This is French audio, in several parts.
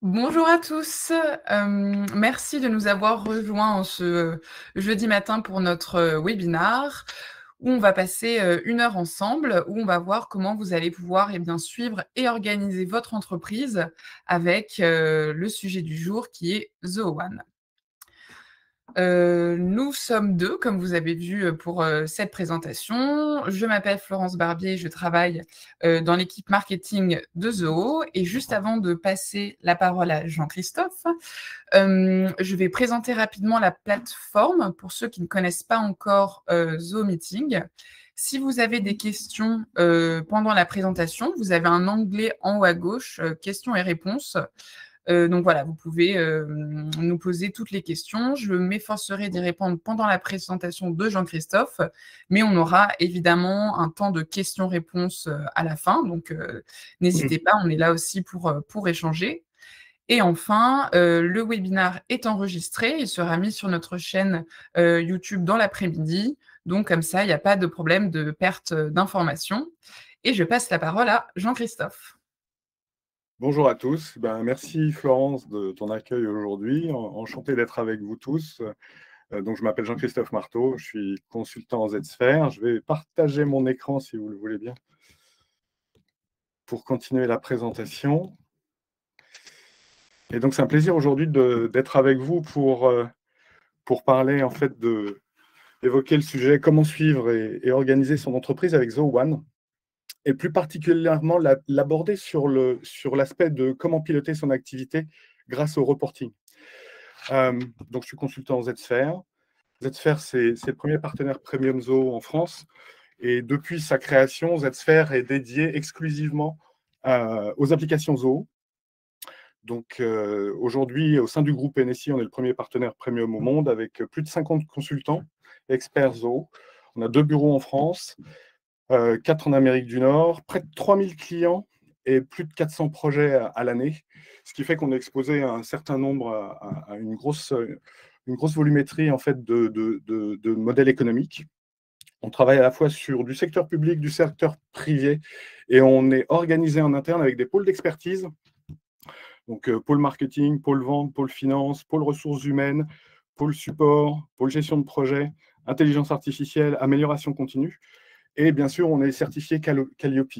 Bonjour à tous, merci de nous avoir rejoints en ce jeudi matin pour notre, webinar où on va passer, 1 heure ensemble, où on va voir comment vous allez pouvoir, eh bien, suivre et organiser votre entreprise avec, le sujet du jour qui est The One. Nous sommes 2, comme vous avez vu, pour, cette présentation. Je m'appelle Florence Barbier, je travaille, dans l'équipe marketing de Zoho et juste avant de passer la parole à Jean-Christophe, je vais présenter rapidement la plateforme pour ceux qui ne connaissent pas encore, Zoho Meeting. Si vous avez des questions, pendant la présentation, vous avez un onglet en haut à gauche, questions et réponses. Donc voilà, vous pouvez, nous poser toutes les questions. Je m'efforcerai d'y répondre pendant la présentation de Jean-Christophe, mais on aura évidemment un temps de questions-réponses, à la fin, donc n'hésitez pas, on est là aussi pour échanger. Et enfin, le webinar est enregistré, il sera mis sur notre chaîne, YouTube dans l'après-midi, donc comme ça, il y a pas de problème de perte, d'informations et je passe la parole à Jean-Christophe. Bonjour à tous. Merci Florence de ton accueil aujourd'hui. Enchanté d'être avec vous tous. Donc, je m'appelle Jean-Christophe Marteau, je suis consultant en Z-Sphere. Je vais partager mon écran si vous le voulez bien pour continuer la présentation. Et donc, c'est un plaisir aujourd'hui d'être avec vous pour parler en fait d'évoquer le sujet comment suivre et organiser son entreprise avec Zoho One. Et plus particulièrement l'aborder sur l'aspect de comment piloter son activité grâce au reporting. Donc, je suis consultant en Z-Sphere. Z-Sphere, c'est le premier partenaire Premium Zoho en France. Et depuis sa création, Z-Sphere est dédié exclusivement aux applications Zoho. Donc, aujourd'hui, au sein du groupe NSI, on est le premier partenaire Premium au monde avec plus de 50 consultants, experts Zoho. On a 2 bureaux en France, 4 en Amérique du Nord, près de 3000 clients et plus de 400 projets à l'année, ce qui fait qu'on est exposé à un certain nombre, à une grosse volumétrie en fait, de modèles économiques. On travaille à la fois sur du secteur public, du secteur privé, et on est organisé en interne avec des pôles d'expertise, donc pôle marketing, pôle vente, pôle finance, pôle ressources humaines, pôle support, pôle gestion de projet, intelligence artificielle, amélioration continue. Et bien sûr, on est certifié Calliope.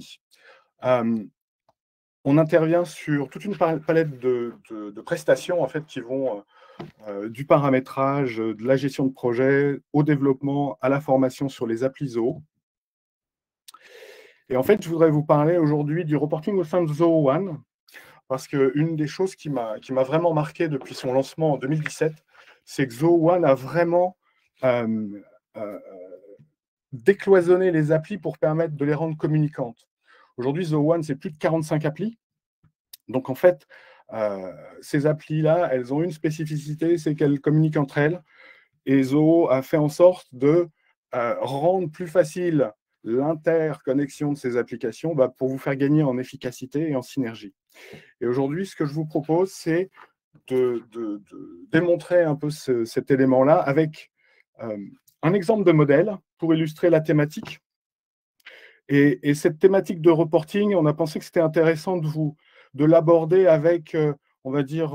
On intervient sur toute une palette de prestations en fait, qui vont du paramétrage, de la gestion de projet, au développement, à la formation sur les applis Zoho. Et en fait, je voudrais vous parler aujourd'hui du reporting au sein de Zoho One, parce qu'une des choses qui m'a vraiment marqué depuis son lancement en 2017, c'est que Zoho One a vraiment décloisonner les applis pour permettre de les rendre communicantes. Aujourd'hui, Zoho One, c'est plus de 45 applis. Donc, en fait, ces applis-là, elles ont une spécificité, c'est qu'elles communiquent entre elles. Et Zoho a fait en sorte de rendre plus facile l'interconnexion de ces applications pour vous faire gagner en efficacité et en synergie. Et aujourd'hui, ce que je vous propose, c'est de démontrer un peu cet élément-là avec un exemple de modèle pour illustrer la thématique. Et cette thématique de reporting, on a pensé que c'était intéressant de l'aborder avec, on va dire,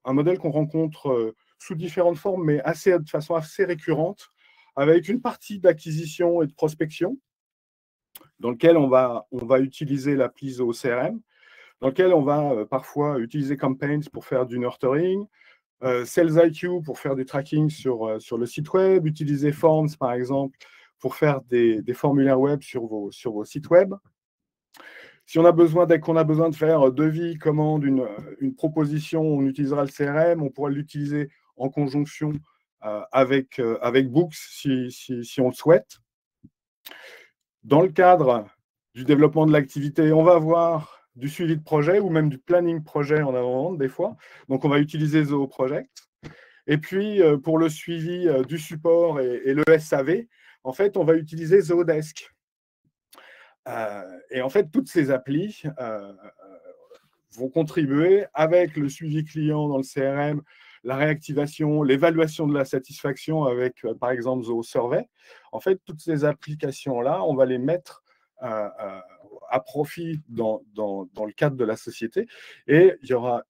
un modèle qu'on rencontre sous différentes formes, mais de façon assez récurrente, avec une partie d'acquisition et de prospection, dans lequel on va utiliser l'appli Zoho CRM, dans lequel on va parfois utiliser Campaigns pour faire du nurturing, Sales IQ pour faire du tracking sur le site web, utiliser Forms par exemple pour faire des formulaires web sur vos sites web. Si on a besoin, dès qu'on a besoin de faire devis, commande, une proposition, on utilisera le CRM, on pourra l'utiliser en conjonction avec Books si on le souhaite. Dans le cadre du développement de l'activité, on va avoir du suivi de projet ou même du planning projet en avant-vente des fois. Donc, on va utiliser Zoho Project. Et puis, pour le suivi du support et le SAV, en fait, on va utiliser Zoho Desk. Et en fait, toutes ces applis vont contribuer avec le suivi client dans le CRM, la réactivation, l'évaluation de la satisfaction avec, par exemple, Zoho Survey. En fait, toutes ces applications-là, on va les mettre à profit dans le cadre de la société. Et il y aura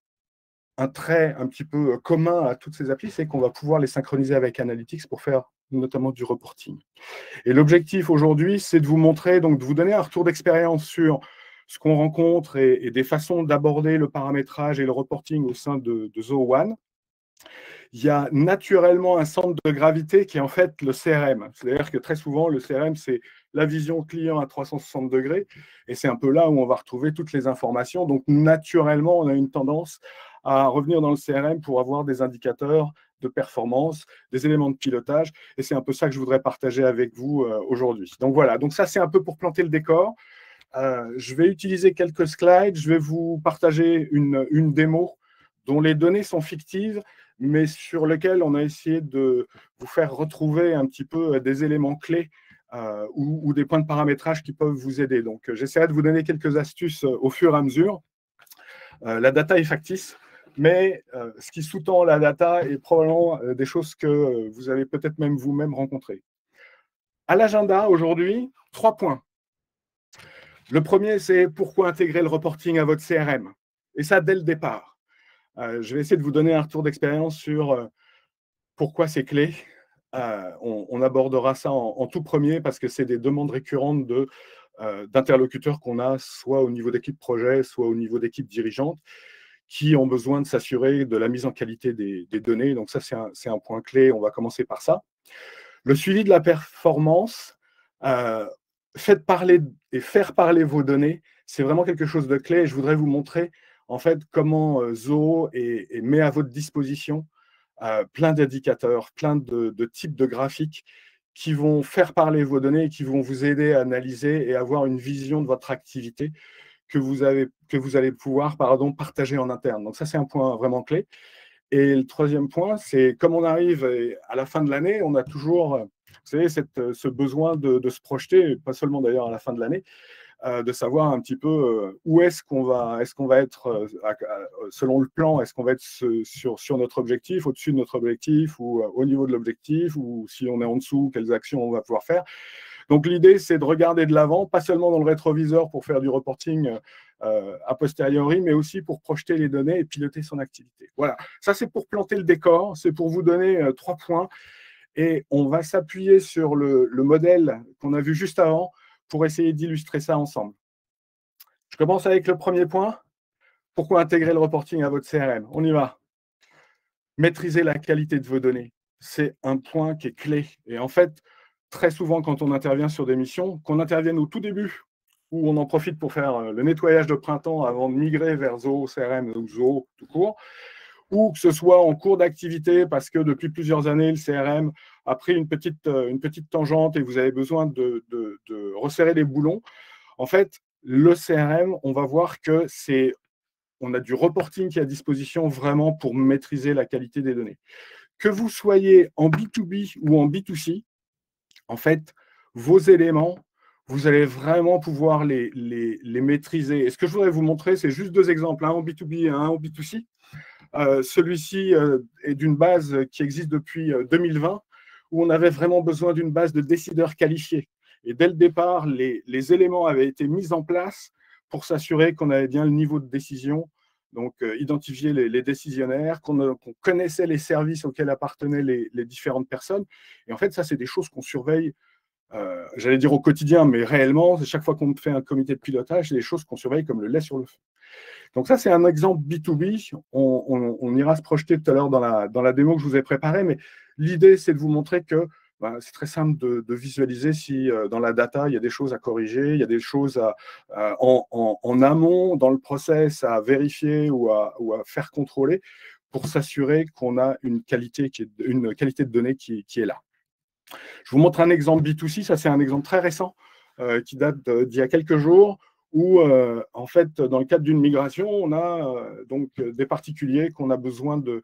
un trait un petit peu commun à toutes ces applis, c'est qu'on va pouvoir les synchroniser avec Analytics pour faire notamment du reporting. Et l'objectif aujourd'hui, c'est de vous montrer, donc de vous donner un retour d'expérience sur ce qu'on rencontre et des façons d'aborder le paramétrage et le reporting au sein de Zoho One. Il y a naturellement un centre de gravité qui est en fait le CRM. C'est-à-dire que très souvent, le CRM, c'est la vision client à 360 degrés. Et c'est un peu là où on va retrouver toutes les informations. Donc, naturellement, on a une tendance à revenir dans le CRM pour avoir des indicateurs de performance, des éléments de pilotage. Et c'est un peu ça que je voudrais partager avec vous aujourd'hui. Donc, voilà. Donc, ça, c'est un peu pour planter le décor. Je vais utiliser quelques slides. Je vais vous partager une démo dont les données sont fictives, mais sur lesquelles on a essayé de vous faire retrouver un petit peu des éléments clés ou des points de paramétrage qui peuvent vous aider. Donc, j'essaierai de vous donner quelques astuces au fur et à mesure. La data est factice, mais ce qui sous-tend la data est probablement des choses que vous avez peut-être même vous-même rencontrées. À l'agenda, aujourd'hui, 3 points. Le premier, c'est pourquoi intégrer le reporting à votre CRM. Et ça, dès le départ. Je vais essayer de vous donner un retour d'expérience sur pourquoi c'est clé. On abordera ça en tout premier parce que c'est des demandes récurrentes d'interlocuteurs qu'on a, soit au niveau d'équipe projet, soit au niveau d'équipe dirigeante, qui ont besoin de s'assurer de la mise en qualité des données. Donc ça, c'est un point clé. On va commencer par ça. Le suivi de la performance, faites parler et faire parler vos données, c'est vraiment quelque chose de clé. Je voudrais vous montrer en fait comment Zoho met à votre disposition plein d'indicateurs, plein de types de graphiques qui vont faire parler vos données et qui vont vous aider à analyser et avoir une vision de votre activité que vous allez pouvoir partager en interne. Donc ça, c'est un point vraiment clé. Et le troisième point, c'est comme on arrive à la fin de l'année, on a toujours, vous savez, ce besoin de se projeter, pas seulement d'ailleurs à la fin de l'année, de savoir un petit peu où est-ce qu'on va être selon le plan, est-ce qu'on va être sur notre objectif, au-dessus de notre objectif ou au niveau de l'objectif, ou si on est en dessous, quelles actions on va pouvoir faire. Donc l'idée, c'est de regarder de l'avant, pas seulement dans le rétroviseur pour faire du reporting a posteriori, mais aussi pour projeter les données et piloter son activité. Voilà, ça c'est pour planter le décor, c'est pour vous donner 3 points. Et on va s'appuyer sur le modèle qu'on a vu juste avant pour essayer d'illustrer ça ensemble. Je commence avec le premier point. Pourquoi intégrer le reporting à votre CRM? On y va. Maîtriser la qualité de vos données. C'est un point qui est clé. Et en fait, très souvent, quand on intervient sur des missions, qu'on intervienne au tout début, où on en profite pour faire le nettoyage de printemps avant de migrer vers Zoho CRM ou Zoho tout court, ou que ce soit en cours d'activité parce que depuis plusieurs années, le CRM a pris une petite tangente et vous avez besoin de resserrer les boulons. En fait, le CRM, on va voir que on a du reporting qui est à disposition vraiment pour maîtriser la qualité des données. Que vous soyez en B2B ou en B2C, en fait, vos éléments, vous allez vraiment pouvoir les maîtriser. Et ce que je voudrais vous montrer, c'est juste 2 exemples, un en B2B et un en B2C. Celui-ci est d'une base qui existe depuis 2020, où on avait vraiment besoin d'une base de décideurs qualifiés. Et dès le départ, les éléments avaient été mis en place pour s'assurer qu'on avait bien le niveau de décision, donc identifier les décisionnaires, qu'on connaissait les services auxquels appartenaient les différentes personnes. Et en fait, ça, c'est des choses qu'on surveille, j'allais dire au quotidien, mais réellement, chaque fois qu'on fait un comité de pilotage, c'est des choses qu'on surveille comme le lait sur le feu. Donc ça, c'est un exemple B2B. On ira se projeter tout à l'heure dans la démo que je vous ai préparée, mais l'idée, c'est de vous montrer que c'est très simple de visualiser si dans la data, il y a des choses à corriger, il y a des choses en amont, dans le process, à vérifier ou à faire contrôler pour s'assurer qu'on a une qualité de données qui est là. Je vous montre un exemple B2C. Ça, c'est un exemple très récent qui date d'il y a quelques jours, où, en fait, dans le cadre d'une migration, on a donc des particuliers qu'on a besoin de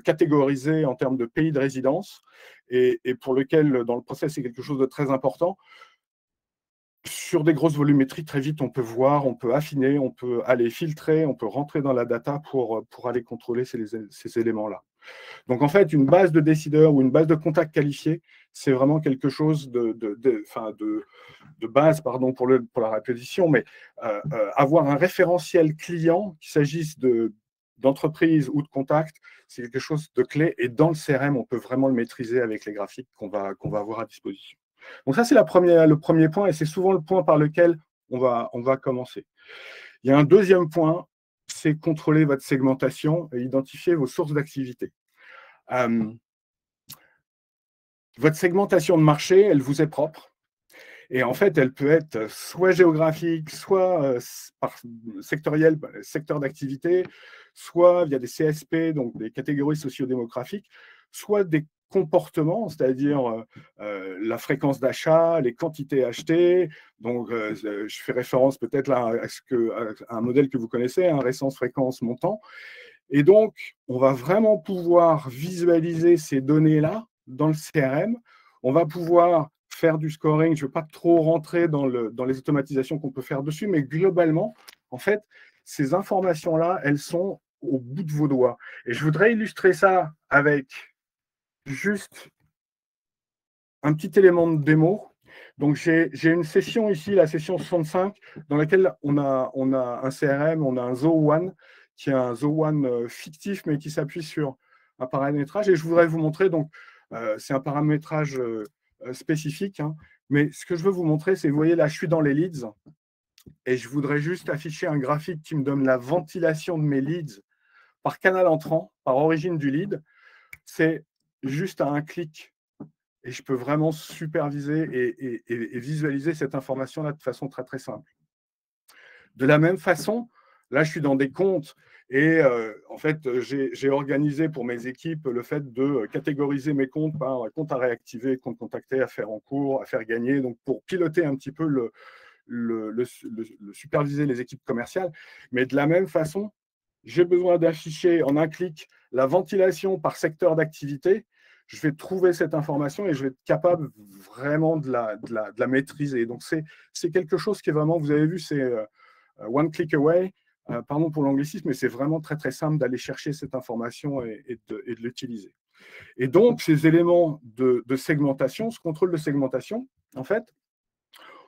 catégoriser en termes de pays de résidence et pour lequel, dans le process, c'est quelque chose de très important. Sur des grosses volumétries, très vite, on peut voir, on peut affiner, on peut aller filtrer, on peut rentrer dans la data pour aller contrôler ces éléments-là. Donc, en fait, une base de décideurs ou une base de contacts qualifiés, c'est vraiment quelque chose de base, pardon pour la répétition, mais avoir un référentiel client, qu'il s'agisse d'entreprise ou de contact, c'est quelque chose de clé. Et dans le CRM, on peut vraiment le maîtriser avec les graphiques qu'on va avoir à disposition. Donc ça, c'est le premier point, et c'est souvent le point par lequel on va commencer. Il y a un deuxième point, c'est contrôler votre segmentation et identifier vos sources d'activité. Votre segmentation de marché, elle vous est propre. Et en fait, elle peut être soit géographique, soit par sectoriel, secteur d'activité, soit via des CSP, donc des catégories sociodémographiques, soit des comportements, c'est-à-dire la fréquence d'achat, les quantités achetées. Donc, je fais référence peut-être là à un modèle que vous connaissez, récence, fréquence, montant. Et donc, on va vraiment pouvoir visualiser ces données-là dans le CRM. On va pouvoir faire du scoring. Je ne veux pas trop rentrer dans les automatisations qu'on peut faire dessus, mais globalement, en fait, ces informations-là, elles sont au bout de vos doigts. Et je voudrais illustrer ça avec juste un petit élément de démo. Donc, j'ai une session ici, la session 65, dans laquelle on a un CRM, on a un Zo1, qui est un Zo1 fictif, mais qui s'appuie sur un paramétrage. Et je voudrais vous montrer, donc, c'est un paramétrage spécifique, hein, mais ce que je veux vous montrer, c'est, vous voyez, là, je suis dans les leads, et je voudrais juste afficher un graphique qui me donne la ventilation de mes leads par canal entrant, par origine du lead. C'est juste à un clic. Et je peux vraiment superviser et visualiser cette information-là de façon très, très simple. De la même façon, là, je suis dans des comptes et en fait, j'ai organisé pour mes équipes le fait de catégoriser mes comptes par compte à réactiver, compte contacté, affaires en cours, affaires gagnées, donc pour piloter un petit peu le superviser les équipes commerciales. Mais de la même façon, j'ai besoin d'afficher en un clic la ventilation par secteur d'activité. Je vais trouver cette information et je vais être capable vraiment de la maîtriser. Donc, c'est quelque chose qui est vraiment, vous avez vu, c'est one click away. Pardon pour l'anglicisme, mais c'est vraiment très, très simple d'aller chercher cette information et de l'utiliser. Et donc, ces éléments de segmentation, ce contrôle de segmentation, en fait,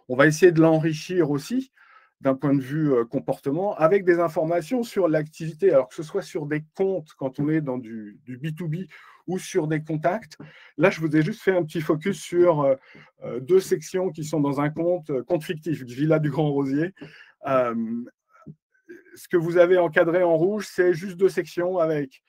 on va essayer de l'enrichir aussi d'un point de vue comportement, avec des informations sur l'activité, alors que ce soit sur des comptes quand on est dans du B2B ou sur des contacts. Là, je vous ai juste fait un petit focus sur deux sections qui sont dans un compte fictif, Villa du Grand Rosier. Ce que vous avez encadré en rouge, c'est juste deux sections avec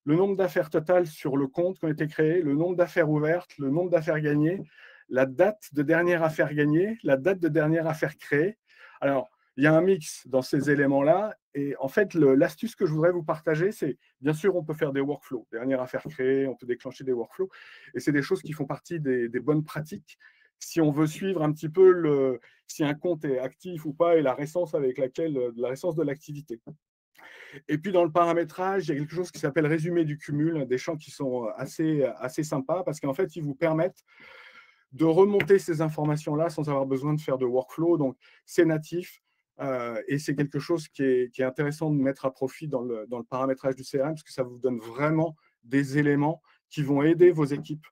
le nombre d'affaires totales sur le compte qui ont été créées, le nombre d'affaires ouvertes, le nombre d'affaires gagnées, la date de dernière affaire gagnée, la date de dernière affaire créée. Alors, il y a un mix dans ces éléments-là. Et en fait, l'astuce que je voudrais vous partager, c'est, bien sûr, on peut faire des workflows. Dernière affaire créée, on peut déclencher des workflows. Et c'est des choses qui font partie des bonnes pratiques. Si on veut suivre un petit peu si un compte est actif ou pas et la récence de l'activité. Et puis, dans le paramétrage, il y a quelque chose qui s'appelle résumé du cumul, des champs qui sont assez sympas parce qu'en fait, ils vous permettent de remonter ces informations-là sans avoir besoin de faire de workflow. Donc, c'est natif et c'est quelque chose qui est intéressant de mettre à profit dans le paramétrage du CRM parce que ça vous donne vraiment des éléments qui vont aider vos équipes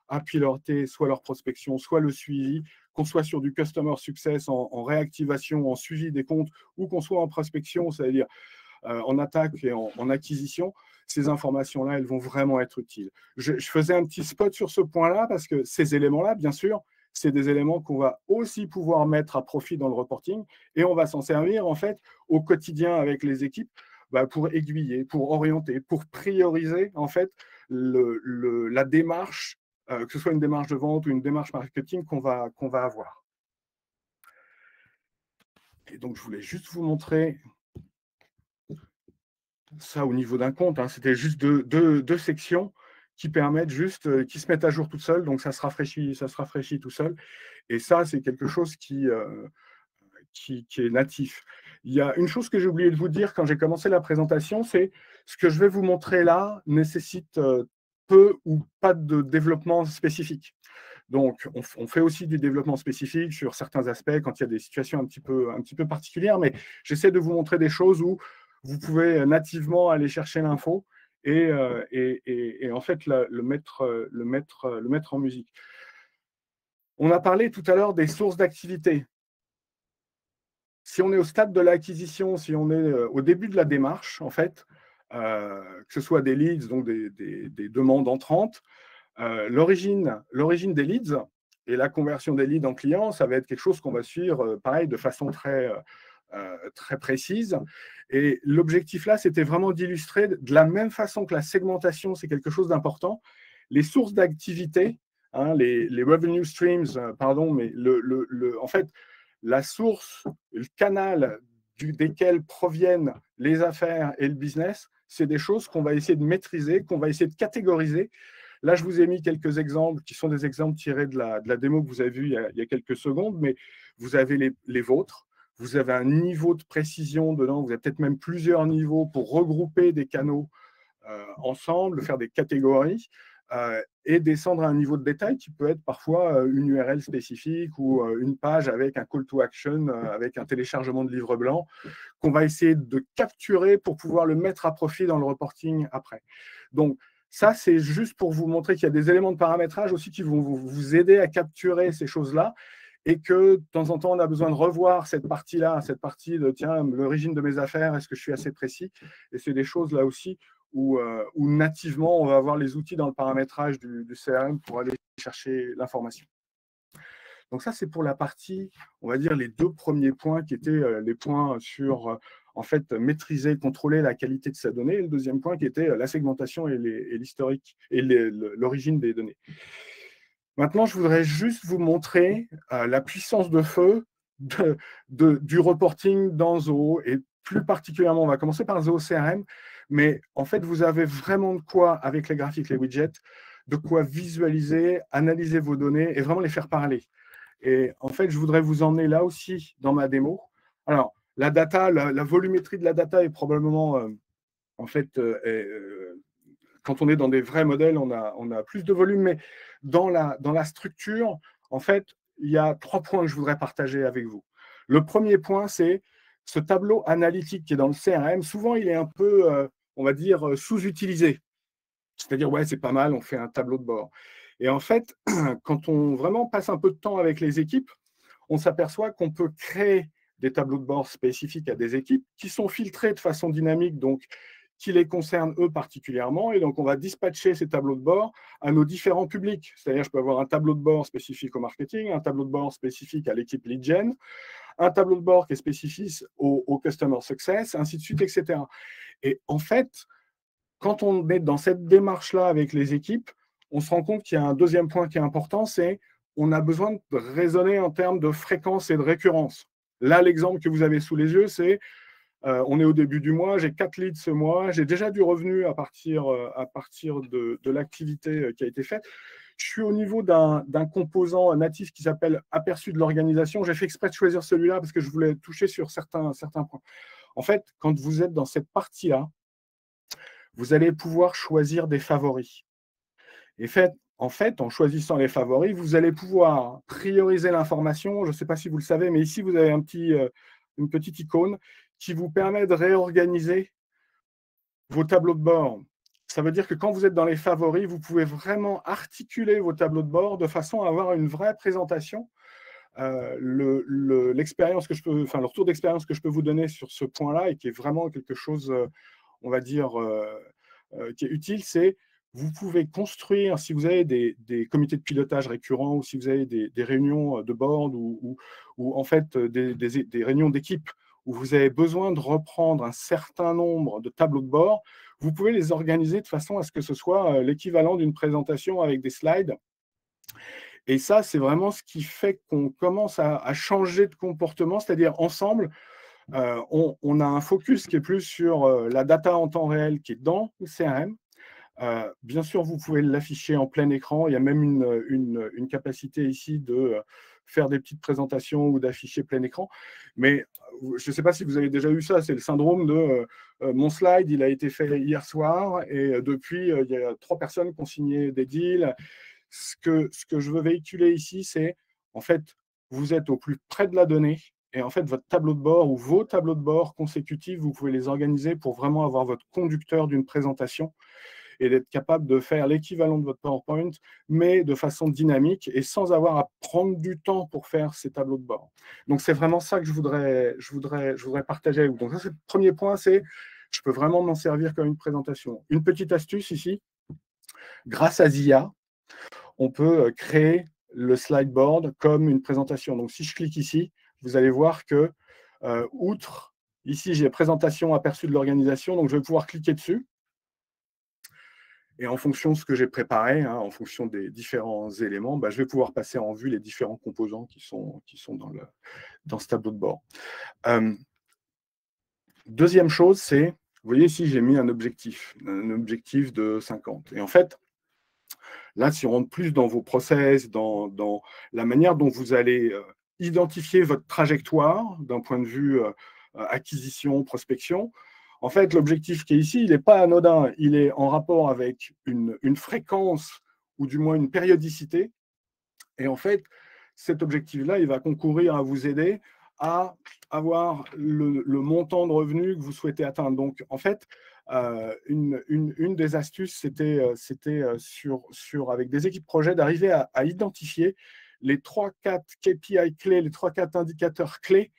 à piloter soit leur prospection, soit le suivi, qu'on soit sur du customer success en réactivation, en suivi des comptes ou qu'on soit en prospection, c'est-à-dire en attaque et en acquisition, ces informations-là, elles vont vraiment être utiles. Je faisais un petit spot sur ce point-là parce que ces éléments-là, bien sûr, c'est des éléments qu'on va aussi pouvoir mettre à profit dans le reporting et on va s'en servir en fait au quotidien avec les équipes pour aiguiller, pour orienter, pour prioriser en fait la démarche, que ce soit une démarche de vente ou une démarche marketing qu'on va avoir. Et donc, je voulais juste vous montrer ça au niveau d'un compte, hein. C'était juste deux sections qui permettent juste, qui se mettent à jour toutes seules, donc ça se rafraîchit tout seul. Et ça, c'est quelque chose qui est natif. Il y a une chose que j'ai oublié de vous dire quand j'ai commencé la présentation, c'est ce que je vais vous montrer là nécessite peu ou pas de développement spécifique. Donc, on fait aussi du développement spécifique sur certains aspects quand il y a des situations un petit peu particulières, mais j'essaie de vous montrer des choses où vous pouvez nativement aller chercher l'info et en fait le mettre en musique. On a parlé tout à l'heure des sources d'activité. Si on est au stade de l'acquisition, si on est au début de la démarche, en fait, que ce soit des leads, donc des demandes entrantes. L'origine des leads et la conversion des leads en clients, ça va être quelque chose qu'on va suivre, pareil, de façon très précise. Et l'objectif là, c'était vraiment d'illustrer de la même façon que la segmentation, c'est quelque chose d'important. Les sources d'activité, hein, les revenue streams, pardon, mais en fait, la source, le canal desquels proviennent les affaires et le business, c'est des choses qu'on va essayer de maîtriser, qu'on va essayer de catégoriser. Là, je vous ai mis quelques exemples qui sont des exemples tirés de la démo que vous avez vue il y a quelques secondes, mais vous avez les vôtres. Vous avez un niveau de précision dedans, vous avez peut-être même plusieurs niveaux pour regrouper des canaux ensemble, faire des catégories et descendre à un niveau de détail qui peut être parfois une URL spécifique ou une page avec un call to action, avec un téléchargement de livre blanc qu'on va essayer de capturer pour pouvoir le mettre à profit dans le reporting après. Donc, ça, c'est juste pour vous montrer qu'il y a des éléments de paramétrage aussi qui vont vous aider à capturer ces choses-là et que de temps en temps, on a besoin de revoir cette partie-là, cette partie de, tiens, l'origine de mes affaires, est-ce que je suis assez précis? Et c'est des choses là aussi où nativement, on va avoir les outils dans le paramétrage du CRM pour aller chercher l'information. Donc ça, c'est pour la partie, on va dire, les deux premiers points qui étaient les points sur, en fait, maîtriser, contrôler la qualité de sa donnée. Et le deuxième point qui était la segmentation et l'historique et l'origine des données. Maintenant, je voudrais juste vous montrer la puissance de feu du reporting dans Zoho et plus particulièrement, on va commencer par Zoho CRM, mais en fait, vous avez vraiment de quoi, avec les graphiques, les widgets, de quoi visualiser, analyser vos données et vraiment les faire parler. Et en fait, je voudrais vous emmener là aussi dans ma démo. Alors, la data, la volumétrie de la data est probablement, en fait, quand on est dans des vrais modèles, on a plus de volume, mais dans la structure, en fait, il y a 3 points que je voudrais partager avec vous. Le premier point, c'est ce tableau analytique qui est dans le CRM. Souvent, il est un peu, on va dire, sous-utilisé. C'est-à-dire, ouais, c'est pas mal, on fait un tableau de bord. Et en fait, quand on vraiment passe un peu de temps avec les équipes, on s'aperçoit qu'on peut créer des tableaux de bord spécifiques à des équipes qui sont filtrés de façon dynamique, donc qui les concernent eux particulièrement. Et donc, on va dispatcher ces tableaux de bord à nos différents publics. C'est-à-dire, je peux avoir un tableau de bord spécifique au marketing, un tableau de bord spécifique à l'équipe lead gen, un tableau de bord qui est spécifique au customer success, ainsi de suite, etc. Et en fait, quand on est dans cette démarche-là avec les équipes, on se rend compte qu'il y a un deuxième point qui est important, c'est on a besoin de raisonner en termes de fréquence et de récurrence. Là, l'exemple que vous avez sous les yeux, c'est on est au début du mois, j'ai 4 leads ce mois, j'ai déjà du revenu à partir de l'activité qui a été faite. Je suis au niveau d'un composant natif qui s'appelle aperçu de l'organisation. J'ai fait exprès de choisir celui-là parce que je voulais toucher sur certains points. En fait, quand vous êtes dans cette partie-là, vous allez pouvoir choisir des favoris. Et en fait, en choisissant les favoris, vous allez pouvoir prioriser l'information. Je ne sais pas si vous le savez, mais ici, vous avez une petite icône qui vous permet de réorganiser vos tableaux de bord. Ça veut dire que quand vous êtes dans les favoris, vous pouvez vraiment articuler vos tableaux de bord de façon à avoir une vraie présentation. L'expérience que le retour d'expérience que je peux vous donner sur ce point-là et qui est vraiment quelque chose, on va dire, qui est utile, c'est vous pouvez construire, si vous avez des comités de pilotage récurrents ou si vous avez des réunions de board ou en fait des réunions d'équipe où vous avez besoin de reprendre un certain nombre de tableaux de bord, vous pouvez les organiser de façon à ce que ce soit l'équivalent d'une présentation avec des slides. Et ça, c'est vraiment ce qui fait qu'on commence à changer de comportement, c'est-à-dire ensemble, on a un focus qui est plus sur la data en temps réel qui est dans le CRM. Bien sûr, vous pouvez l'afficher en plein écran. Il y a même une capacité ici de faire des petites présentations ou d'afficher plein écran. Mais je ne sais pas si vous avez déjà eu ça, c'est le syndrome de mon slide, il a été fait hier soir et depuis, il y a 3 personnes qui ont signé des deals. Ce que je veux véhiculer ici, c'est en fait, vous êtes au plus près de la donnée et en fait, votre tableau de bord ou vos tableaux de bord consécutifs, vous pouvez les organiser pour vraiment avoir votre conducteur d'une présentation et d'être capable de faire l'équivalent de votre PowerPoint, mais de façon dynamique et sans avoir à prendre du temps pour faire ces tableaux de bord. Donc, c'est vraiment ça que je voudrais partager avec vous. Donc, ça, c'est le premier point, c'est je peux vraiment m'en servir comme une présentation. Une petite astuce ici, grâce à Zia, on peut créer le slideboard comme une présentation. Donc, si je clique ici, vous allez voir que, outre, ici, j'ai présentation aperçu de l'organisation, donc je vais pouvoir cliquer dessus. Et en fonction de ce que j'ai préparé, hein, en fonction des différents éléments, je vais pouvoir passer en vue les différents composants qui sont dans ce tableau de bord. Deuxième chose, c'est, vous voyez ici, j'ai mis un objectif de 50. Et en fait, là, si on rentre plus dans vos process, dans la manière dont vous allez identifier votre trajectoire d'un point de vue acquisition, prospection, en fait, l'objectif qui est ici, il n'est pas anodin, il est en rapport avec une fréquence ou du moins une périodicité. Et en fait, cet objectif-là, il va concourir à vous aider à avoir le montant de revenus que vous souhaitez atteindre. Donc, en fait, une des astuces, c'était avec des équipes projet d'arriver à identifier les 3-4 KPI clés, les 3-4 indicateurs clés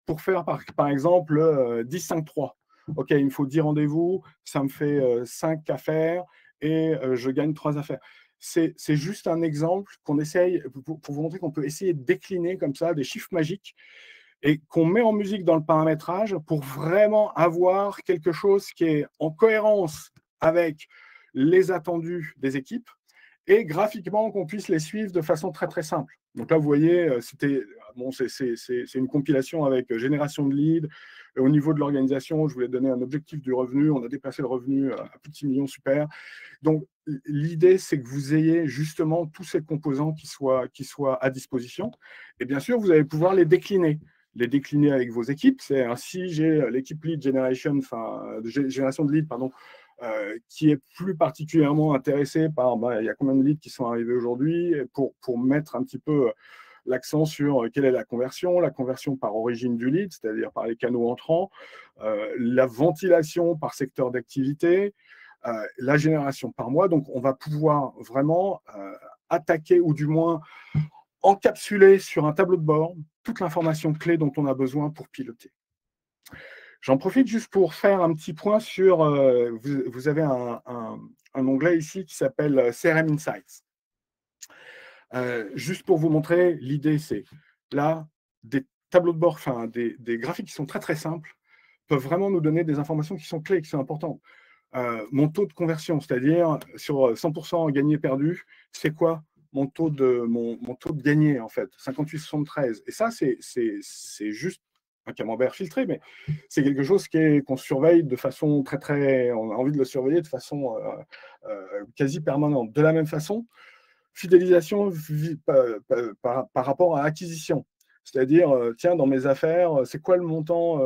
pour faire, par exemple, 10-5-3. OK, il me faut 10 rendez-vous, ça me fait 5 affaires et je gagne 3 affaires. C'est juste un exemple qu'on essaye, pour vous montrer qu'on peut essayer de décliner comme ça des chiffres magiques et qu'on met en musique dans le paramétrage pour vraiment avoir quelque chose qui est en cohérence avec les attendus des équipes et graphiquement qu'on puisse les suivre de façon très très simple. Donc là, vous voyez, c'est une compilation avec génération de leads. Et au niveau de l'organisation, je voulais donner un objectif du revenu. On a dépassé le revenu à plus de 6 millions, super. Donc l'idée, c'est que vous ayez justement tous ces composants qui soient à disposition. Et bien sûr, vous allez pouvoir les décliner avec vos équipes. C'est ainsi, j'ai l'équipe lead generation, génération de leads, pardon, qui est plus particulièrement intéressé par il y a combien de leads qui sont arrivés aujourd'hui pour mettre un petit peu l'accent sur quelle est la conversion par origine du lead, c'est-à-dire par les canaux entrants, la ventilation par secteur d'activité, la génération par mois. Donc, on va pouvoir vraiment attaquer ou du moins encapsuler sur un tableau de bord toute l'information clé dont on a besoin pour piloter. J'en profite juste pour faire un petit point sur, vous avez un onglet ici qui s'appelle CRM Insights. Juste pour vous montrer, l'idée c'est, là, des tableaux de bord, des graphiques qui sont très très simples, peuvent vraiment nous donner des informations qui sont clés, qui sont importantes. Mon taux de conversion, c'est-à-dire sur 100% gagné-perdu, c'est quoi mon taux de gagné en fait, 58,73. Et ça, c'est juste un camembert filtré, mais c'est quelque chose qu'on surveille de façon très, très... On a envie de le surveiller de façon quasi permanente. De la même façon, fidélisation par rapport à acquisition. C'est-à-dire, tiens, dans mes affaires, c'est quoi le montant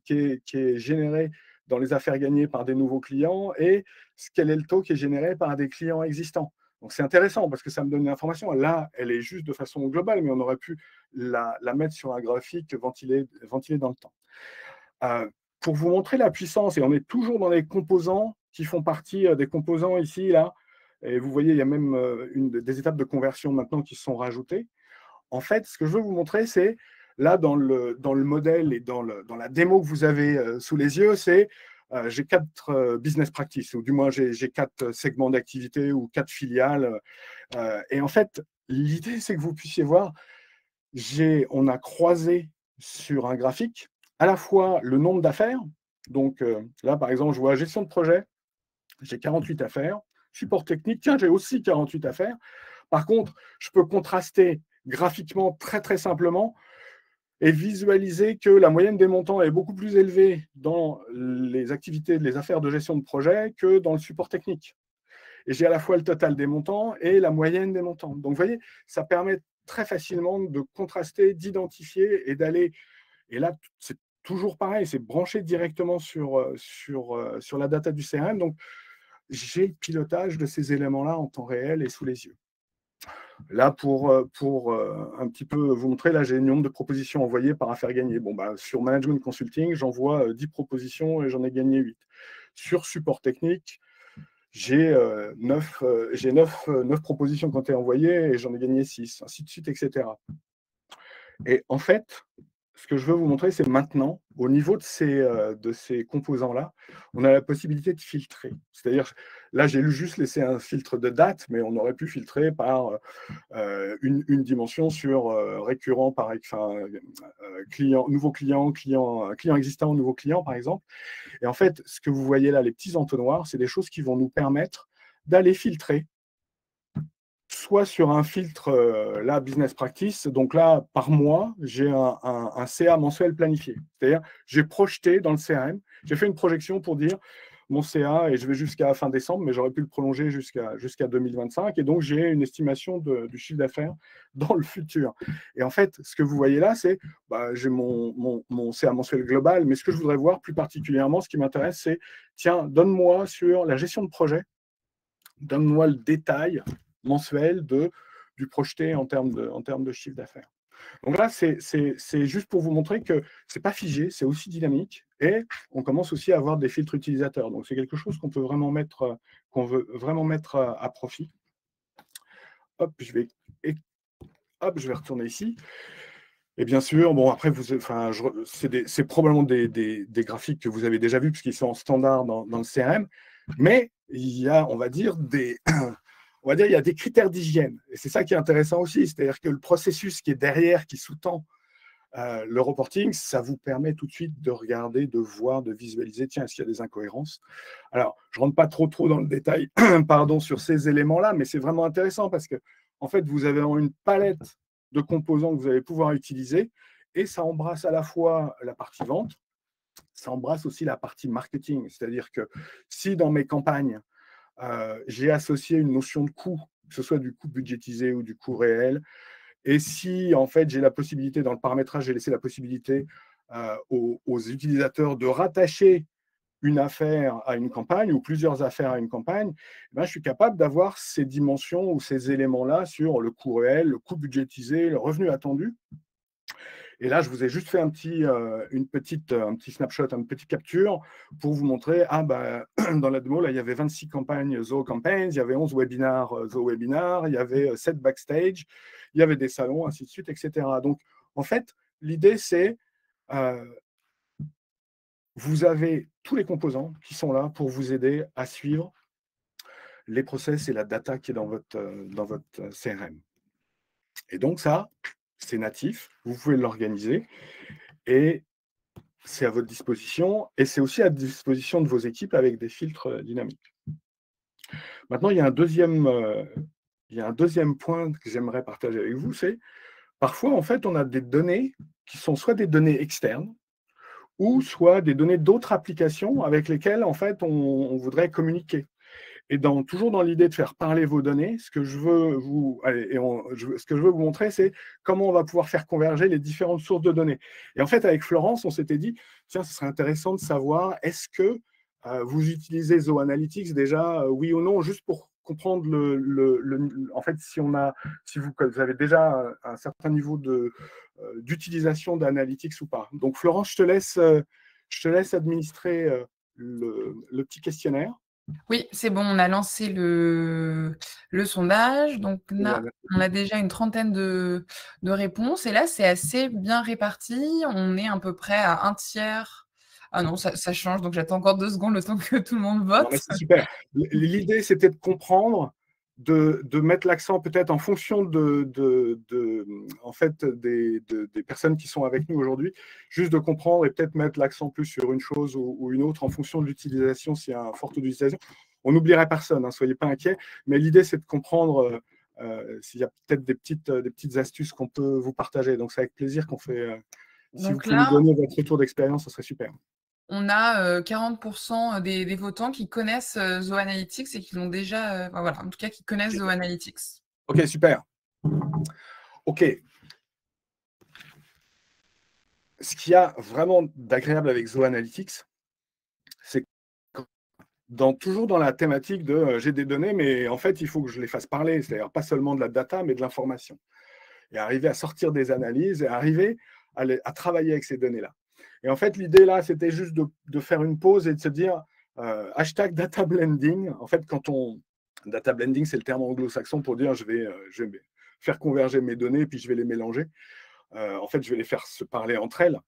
qui est généré dans les affaires gagnées par des nouveaux clients et quel est le taux qui est généré par des clients existants. Donc, c'est intéressant parce que ça me donne une information. Là, elle est juste de façon globale, mais on aurait pu la mettre sur un graphique ventilé dans le temps. Pour vous montrer la puissance, et on est toujours dans les composants qui font partie des composants ici, là, et vous voyez, il y a même des étapes de conversion maintenant qui sont rajoutées. En fait, ce que je veux vous montrer, c'est là, dans le modèle et dans la démo que vous avez sous les yeux, c'est j'ai 4 business practices, ou du moins j'ai 4 segments d'activité ou 4 filiales. Et en fait, l'idée, c'est que vous puissiez voir, on a croisé sur un graphique à la fois le nombre d'affaires. Donc là, par exemple, je vois gestion de projet, j'ai 48 affaires. Support technique, tiens, j'ai aussi 48 affaires. Par contre, je peux contraster graphiquement très, très simplement et visualiser que la moyenne des montants est beaucoup plus élevée dans les activités, les affaires de gestion de projet que dans le support technique. Et j'ai à la fois le total des montants et la moyenne des montants. Donc, vous voyez, ça permet très facilement de contraster, d'identifier et d'aller. Et là, c'est toujours pareil, c'est branché directement sur la data du CRM. Donc, j'ai le pilotage de ces éléments-là en temps réel et sous les yeux. Là, pour un petit peu vous montrer, là, j'ai le nombre de propositions envoyées par affaire gagnée. Bon, sur Management Consulting, j'envoie 10 propositions et j'en ai gagné 8. Sur support technique, j'ai 9 propositions qui ont été envoyées et j'en ai gagné 6, ainsi de suite, etc. Et en fait, ce que je veux vous montrer, c'est maintenant, au niveau de ces composants-là, on a la possibilité de filtrer. C'est-à-dire, là, j'ai juste laissé un filtre de date, mais on aurait pu filtrer par une dimension sur récurrent, enfin, nouveau client existant, nouveau client, par exemple. Et en fait, ce que vous voyez là, les petits entonnoirs, c'est des choses qui vont nous permettre d'aller filtrer soit sur un filtre, là, business practice. Donc là, par mois, j'ai un CA mensuel planifié. C'est-à-dire, j'ai projeté dans le CRM, j'ai fait une projection pour dire mon CA, et je vais jusqu'à fin décembre, mais j'aurais pu le prolonger jusqu'à 2025. Et donc, j'ai une estimation du chiffre d'affaires dans le futur. Et en fait, ce que vous voyez là, c'est j'ai mon CA mensuel global, mais ce que je voudrais voir plus particulièrement, ce qui m'intéresse, c'est, tiens, donne-moi sur la gestion de projet, donne-moi le détail mensuel du projeté en termes de chiffre d'affaires. Donc là, c'est juste pour vous montrer que ce n'est pas figé, c'est aussi dynamique, et on commence aussi à avoir des filtres utilisateurs. Donc c'est quelque chose qu'on veut vraiment mettre à profit. Hop, je vais retourner ici. Et bien sûr, bon, après, c'est probablement des graphiques que vous avez déjà vus, puisqu'ils sont en standard dans le CRM, mais il y a, on va dire, il y a des critères d'hygiène. Et c'est ça qui est intéressant aussi, c'est-à-dire que le processus qui est derrière, qui sous-tend le reporting, ça vous permet tout de suite de regarder, de voir, de visualiser, tiens, est-ce qu'il y a des incohérences? Alors, je ne rentre pas trop dans le détail pardon, sur ces éléments-là, mais c'est vraiment intéressant parce que, en fait, vous avez une palette de composants que vous allez pouvoir utiliser, et ça embrasse à la fois la partie vente, ça embrasse aussi la partie marketing. C'est-à-dire que si dans mes campagnes, j'ai associé une notion de coût, que ce soit du coût budgétisé ou du coût réel, et si en fait j'ai la possibilité, dans le paramétrage, j'ai laissé la possibilité aux utilisateurs de rattacher une affaire à une campagne ou plusieurs affaires à une campagne, je suis capable d'avoir ces dimensions ou ces éléments-là sur le coût réel, le coût budgétisé, le revenu attendu. Et là, je vous ai juste fait un petit snapshot, une petite capture pour vous montrer, dans la démo, là, il y avait 26 campagnes Zoho Campaigns, il y avait 11 webinars Zoho Webinars, il y avait 7 backstage, il y avait des salons, ainsi de suite, etc. Donc, en fait, l'idée, c'est vous avez tous les composants qui sont là pour vous aider à suivre les process et la data qui est dans votre CRM. Et donc, ça, c'est natif, vous pouvez l'organiser, et c'est à votre disposition, et c'est aussi à disposition de vos équipes avec des filtres dynamiques. Maintenant, il y a un deuxième point que j'aimerais partager avec vous, c'est parfois, en fait, on a des données qui sont soit des données externes, ou soit des données d'autres applications avec lesquelles, en fait, on voudrait communiquer. Et toujours dans l'idée de faire parler vos données, ce que je veux vous montrer, c'est comment on va pouvoir faire converger les différentes sources de données. Et en fait, avec Florence, on s'était dit, tiens, ce serait intéressant de savoir, est-ce que vous utilisez Zoho Analytics déjà, oui ou non, juste pour comprendre en fait, si vous avez déjà un certain niveau d'utilisation d'Analytics ou pas. Donc, Florence, je te laisse administrer le petit questionnaire. Oui, c'est bon, on a lancé le sondage, donc on a déjà une trentaine de réponses, et là, c'est assez bien réparti. On est à peu près à un tiers. Ah non, ça change, donc j'attends encore 2 secondes, le temps que tout le monde Non, vote. mais c'est super. L'idée, c'était de comprendre, de mettre l'accent peut-être en fonction en fait, des personnes qui sont avec nous aujourd'hui, juste de comprendre et peut-être mettre l'accent plus sur une chose ou une autre en fonction de l'utilisation, s'il y a un fort taux d'utilisation. On n'oublierait personne, hein, soyez pas inquiets, mais l'idée, c'est de comprendre s'il y a peut-être des petites astuces qu'on peut vous partager. Donc, c'est avec plaisir qu'on fait. Si vous Donc pouvez nous là, donner votre retour d'expérience, ce serait super. on a 40% des votants qui connaissent Zoho Analytics et qui l'ont déjà, voilà, en tout cas, qui connaissent Zoho Analytics. Ok, super. Ok. Ce qu'il y a vraiment d'agréable avec Zoho Analytics, c'est toujours dans la thématique de j'ai des données, mais en fait, il faut que je les fasse parler, c'est-à-dire pas seulement de la data, mais de l'information. Et arriver à sortir des analyses et arriver à travailler avec ces données-là. Et en fait, l'idée là, c'était juste de faire une pause et de se dire hashtag data blending. En fait, data blending, c'est le terme anglo-saxon pour dire je vais faire converger mes données, puis je vais les mélanger. En fait, je vais les faire se parler entre elles.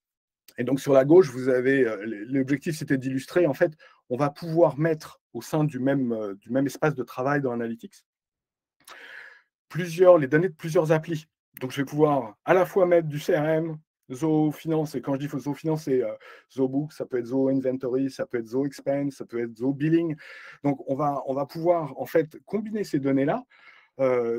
Et donc, sur la gauche, vous avez, l'objectif, c'était d'illustrer, en fait, on va pouvoir mettre au sein du même espace de travail dans Analytics, les données de plusieurs applis. Donc, je vais pouvoir à la fois mettre du CRM, Zoho Finance, et quand je dis Zoho Finance, c'est Zoho Book, ça peut être Zoho Inventory, ça peut être Zoho Expense, ça peut être Zoho Billing. Donc, on va pouvoir, en fait, combiner ces données-là.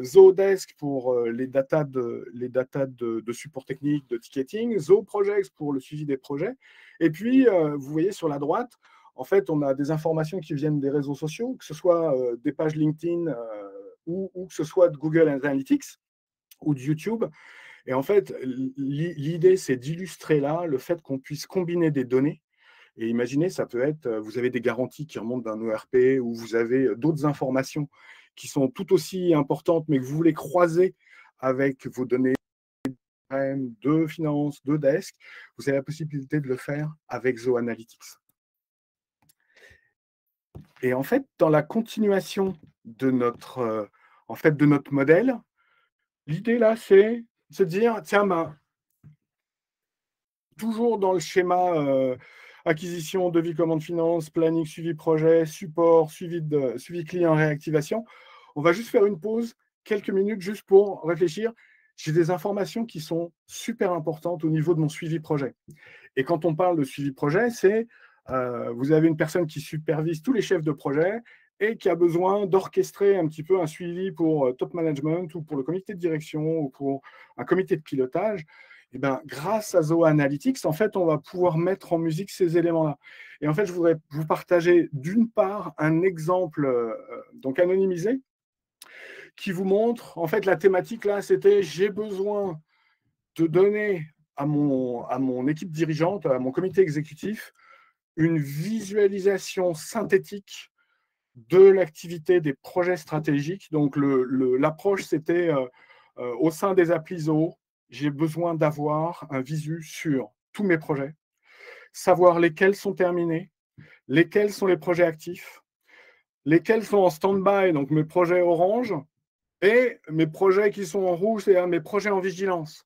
Zodesk pour les datas de support technique, de ticketing, Zoho Projects pour le suivi des projets. Et puis, vous voyez sur la droite, en fait, on a des informations qui viennent des réseaux sociaux, que ce soit des pages LinkedIn ou que ce soit de Google Analytics ou de YouTube. Et en fait, l'idée, c'est d'illustrer là le fait qu'on puisse combiner des données. Et imaginez, ça peut être, vous avez des garanties qui remontent d'un ERP ou vous avez d'autres informations qui sont tout aussi importantes, mais que vous voulez croiser avec vos données de finance, de desk, vous avez la possibilité de le faire avec Zoho Analytics. Et en fait, dans la continuation de notre modèle, l'idée là, c'est de dire, tiens, ben, toujours dans le schéma acquisition, devis, commande, finance, planning, suivi projet, support, suivi client, réactivation. On va juste faire une pause, quelques minutes, juste pour réfléchir. J'ai des informations qui sont super importantes au niveau de mon suivi projet. Et quand on parle de suivi projet, c'est vous avez une personne qui supervise tous les chefs de projet et qui a besoin d'orchestrer un petit peu un suivi pour top management ou pour le comité de direction ou pour un comité de pilotage. Et ben, grâce à Zoho Analytics, en fait, on va pouvoir mettre en musique ces éléments-là. Et en fait, je voudrais vous partager d'une part un exemple donc anonymisé qui vous montre, en fait, la thématique là, c'était j'ai besoin de donner à mon équipe dirigeante, à mon comité exécutif, une visualisation synthétique de l'activité des projets stratégiques. Donc, l'approche, c'était au sein des applis Zoho, j'ai besoin d'avoir un visu sur tous mes projets, savoir lesquels sont terminés, lesquels sont les projets actifs, lesquels sont en stand-by, donc mes projets orange, et mes projets qui sont en rouge, c'est-à-dire mes projets en vigilance.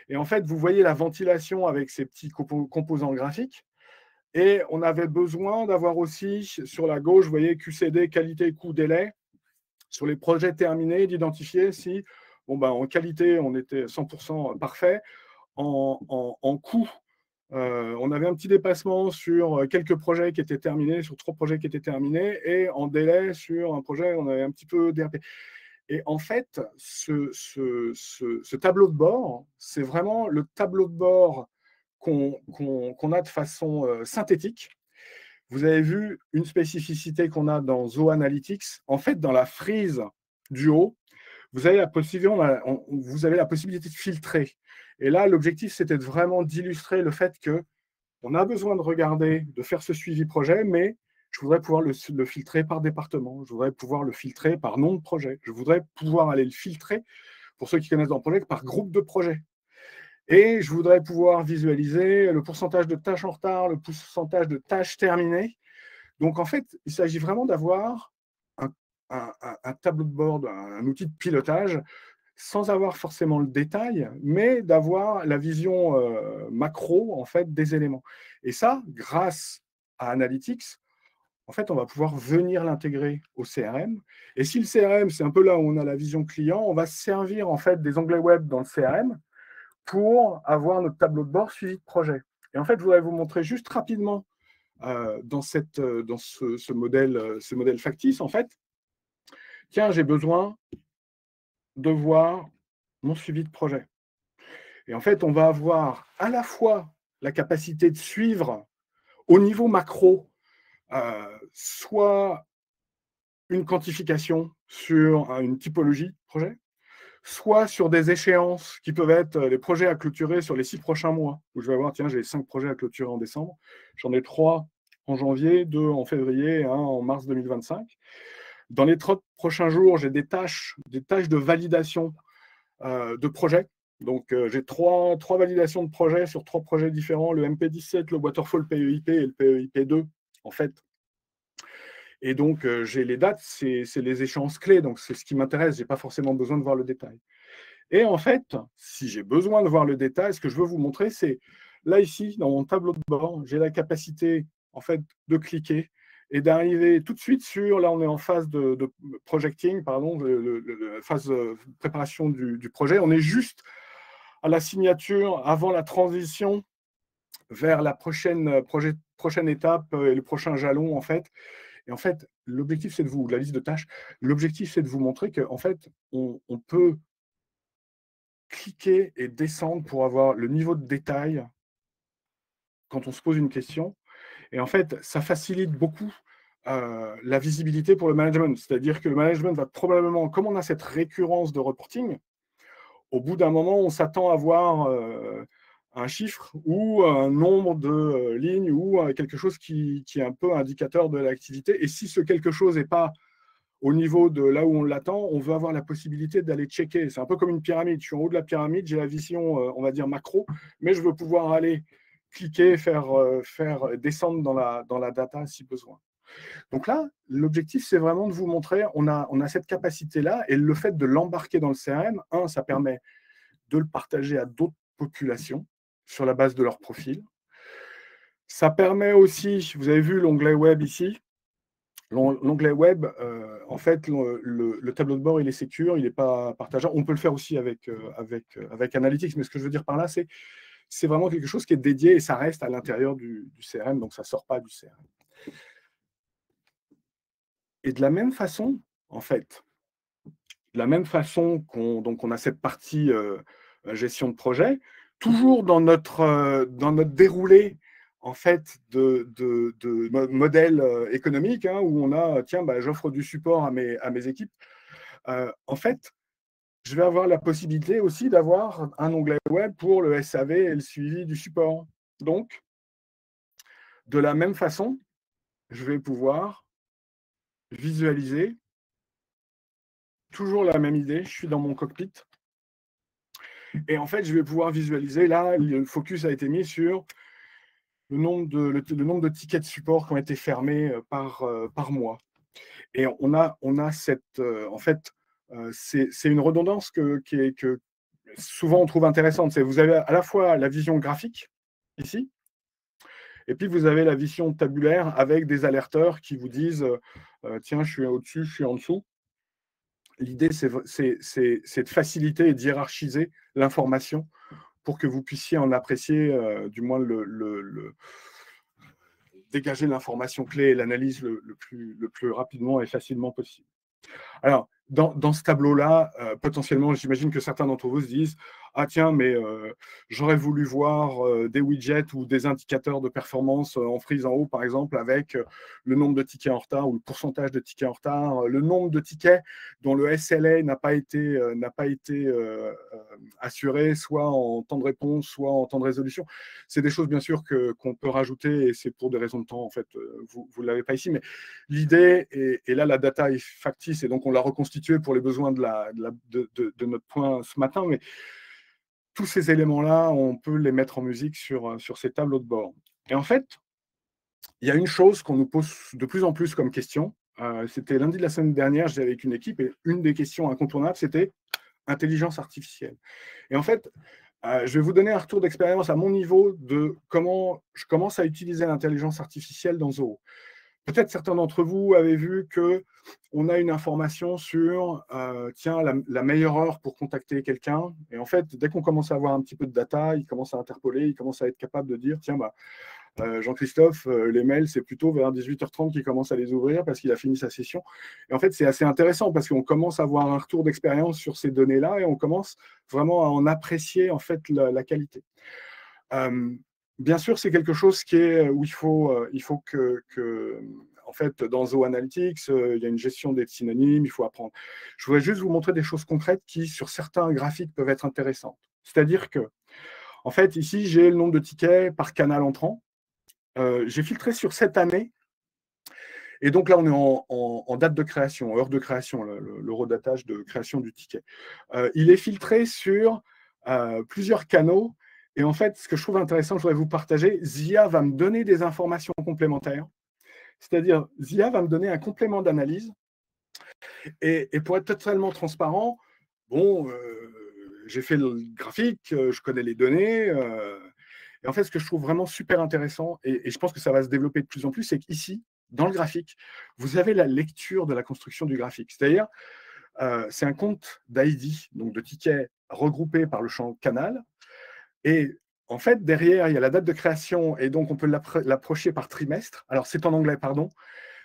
Et en fait, vous voyez la ventilation avec ces petits composants graphiques. Et on avait besoin d'avoir aussi, sur la gauche, vous voyez QCD, qualité, coût, délai, sur les projets terminés, d'identifier si, bon, ben, en qualité, on était 100% parfait. En coût, on avait un petit dépassement sur quelques projets qui étaient terminés, sur 3 projets qui étaient terminés, et en délai, sur un projet, on avait un petit peu DRP. Et en fait, ce tableau de bord, c'est vraiment le tableau de bord qu'on a de façon synthétique. Vous avez vu une spécificité qu'on a dans Zoho Analytics. En fait, dans la frise du haut, vous avez la possibilité de filtrer. Et là, l'objectif, c'était vraiment d'illustrer le fait qu'on a besoin de regarder, de faire ce suivi projet, mais je voudrais pouvoir le filtrer par département, je voudrais pouvoir le filtrer par nom de projet, je voudrais pouvoir aller le filtrer, pour ceux qui connaissent dans le projet, par groupe de projet. Et je voudrais pouvoir visualiser le pourcentage de tâches en retard, le pourcentage de tâches terminées. Donc, en fait, il s'agit vraiment d'avoir un tableau de bord, un outil de pilotage, sans avoir forcément le détail, mais d'avoir la vision macro, en fait, des éléments. Et ça, grâce à Analytics, en fait, on va pouvoir venir l'intégrer au CRM. Et si le CRM, c'est un peu là où on a la vision client, on va se servir, en fait, des onglets web dans le CRM pour avoir notre tableau de bord suivi de projet. Et en fait, je voudrais vous montrer juste rapidement dans ce modèle factice, en fait. Tiens, j'ai besoin de voir mon suivi de projet. Et en fait, on va avoir à la fois la capacité de suivre au niveau macro, soit une quantification sur une typologie de projet, soit sur des échéances qui peuvent être les projets à clôturer sur les 6 prochains mois, où je vais avoir, tiens, j'ai 5 projets à clôturer en décembre, j'en ai 3 en janvier, 2 en février et 1 en mars 2025. Dans les 30 prochains jours, j'ai des tâches de validation de projets. Donc, j'ai trois validations de projets sur 3 projets différents, le MP17, le Waterfall PEIP et le PEIP2, en fait. Et donc, j'ai les dates, c'est les échéances clés, donc c'est ce qui m'intéresse, je n'ai pas forcément besoin de voir le détail. Et en fait, si j'ai besoin de voir le détail, ce que je veux vous montrer, c'est là, ici, dans mon tableau de bord, j'ai la capacité en fait, de cliquer et d'arriver tout de suite sur, là on est en phase de projecting, pardon, phase de préparation du projet. On est juste à la signature, avant la transition vers la prochaine étape et le prochain jalon, en fait. Et en fait, l'objectif, c'est de vous, la liste de tâches, l'objectif, c'est de vous montrer qu'en fait, on peut cliquer et descendre pour avoir le niveau de détail quand on se pose une question. Et en fait, ça facilite beaucoup la visibilité pour le management. C'est-à-dire que le management va probablement, comme on a cette récurrence de reporting, au bout d'un moment, on s'attend à voir un chiffre ou un nombre de lignes ou quelque chose qui est un peu indicateur de l'activité. Et si ce quelque chose n'est pas au niveau de là où on l'attend, on veut avoir la possibilité d'aller checker. C'est un peu comme une pyramide. Je suis en haut de la pyramide, j'ai la vision, on va dire, macro, mais je veux pouvoir aller cliquer, faire descendre dans la data si besoin. Donc là, l'objectif, c'est vraiment de vous montrer, on a cette capacité-là, et le fait de l'embarquer dans le CRM, ça permet de le partager à d'autres populations sur la base de leur profil. Ça permet aussi, vous avez vu l'onglet web ici, l'onglet web, en fait, le tableau de bord, il est sécure, il n'est pas partageable. On peut le faire aussi avec Analytics, mais ce que je veux dire par là, c'est vraiment quelque chose qui est dédié et ça reste à l'intérieur du CRM, donc ça ne sort pas du CRM. Et de la même façon, en fait, de la même façon qu'on a cette partie gestion de projet, toujours dans notre déroulé en fait de modèle économique, hein, où on a, tiens, j'offre du support à mes équipes. En fait, je vais avoir la possibilité aussi d'avoir un onglet web pour le SAV et le suivi du support. Donc, de la même façon, je vais pouvoir visualiser toujours la même idée. Je suis dans mon cockpit. Et en fait, je vais pouvoir visualiser, là, le focus a été mis sur le nombre de tickets de support qui ont été fermés par mois. Et on a cette, en fait, c'est une redondance que souvent on trouve intéressante. Vous avez à la fois la vision graphique, ici, et puis vous avez la vision tabulaire avec des alerteurs qui vous disent tiens, je suis au-dessus, je suis en dessous. L'idée, c'est de faciliter et d'hiérarchiser l'information pour que vous puissiez en apprécier, du moins dégager l'information clé et l'analyse le plus rapidement et facilement possible. Alors, dans ce tableau-là, potentiellement, j'imagine que certains d'entre vous se disent « Ah tiens, mais j'aurais voulu voir des widgets ou des indicateurs de performance en frise en haut, par exemple, avec le nombre de tickets en retard ou le pourcentage de tickets en retard, le nombre de tickets dont le SLA n'a pas été assuré, soit en temps de réponse, soit en temps de résolution. » C'est des choses, bien sûr, qu'on peut rajouter, et c'est pour des raisons de temps, en fait, vous ne l'avez pas ici, mais l'idée, et là, la data est factice, et donc on l'a reconstituée pour les besoins de notre point ce matin, mais tous ces éléments-là, on peut les mettre en musique sur ces tableaux de bord. Et en fait, il y a une chose qu'on nous pose de plus en plus comme question. C'était lundi de la semaine dernière, j'étais avec une équipe, et une des questions incontournables, c'était intelligence artificielle. Et en fait, je vais vous donner un retour d'expérience à mon niveau de comment je commence à utiliser l'intelligence artificielle dans Zoho. Peut-être certains d'entre vous avaient vu qu'on a une information sur tiens, la meilleure heure pour contacter quelqu'un. Et en fait, dès qu'on commence à avoir un petit peu de data, il commence à interpoler, il commence à être capable de dire tiens, Jean-Christophe, les mails, c'est plutôt vers 18h30 qu'il commence à les ouvrir parce qu'il a fini sa session. Et en fait, c'est assez intéressant parce qu'on commence à avoir un retour d'expérience sur ces données-là et on commence vraiment à en apprécier en fait la qualité. Bien sûr, c'est quelque chose où il faut que en fait, dans Zoho Analytics, il y a une gestion des synonymes, il faut apprendre. Je voudrais juste vous montrer des choses concrètes qui, sur certains graphiques, peuvent être intéressantes. C'est-à-dire que, en fait, ici, j'ai le nombre de tickets par canal entrant. J'ai filtré sur cette année. Et donc là, on est en date de création, heure de création, le redatage de création du ticket. Il est filtré sur plusieurs canaux. Et en fait, ce que je trouve intéressant, je voudrais vous partager, ZIA va me donner des informations complémentaires. C'est-à-dire, ZIA va me donner un complément d'analyse. Et pour être totalement transparent, bon, j'ai fait le graphique, je connais les données. Et en fait, ce que je trouve vraiment super intéressant, et je pense que ça va se développer de plus en plus, c'est qu'ici, dans le graphique, vous avez la lecture de la construction du graphique. C'est-à-dire, c'est un compte d'ID, donc de tickets regroupés par le champ canal. Et en fait, derrière, il y a la date de création, et donc on peut l'approcher par trimestre. Alors, c'est en anglais, pardon,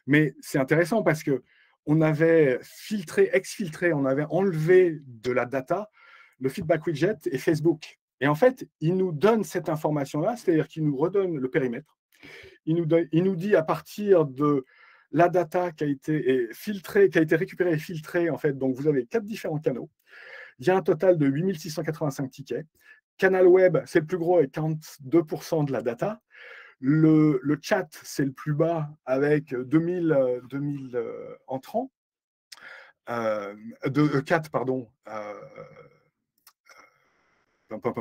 mais c'est intéressant parce que on avait filtré, exfiltré, on avait enlevé de la data le feedback widget et Facebook. Et en fait, il nous donne cette information-là, c'est-à-dire qu'il nous redonne le périmètre. Il nous dit à partir de la data qui a été filtrée, qui a été récupérée et filtrée, en fait, donc vous avez 4 différents canaux. Il y a un total de 8685 tickets. Canal web, c'est le plus gros avec 42% de la data. Le chat, c'est le plus bas avec 2000 entrants. 4, pardon.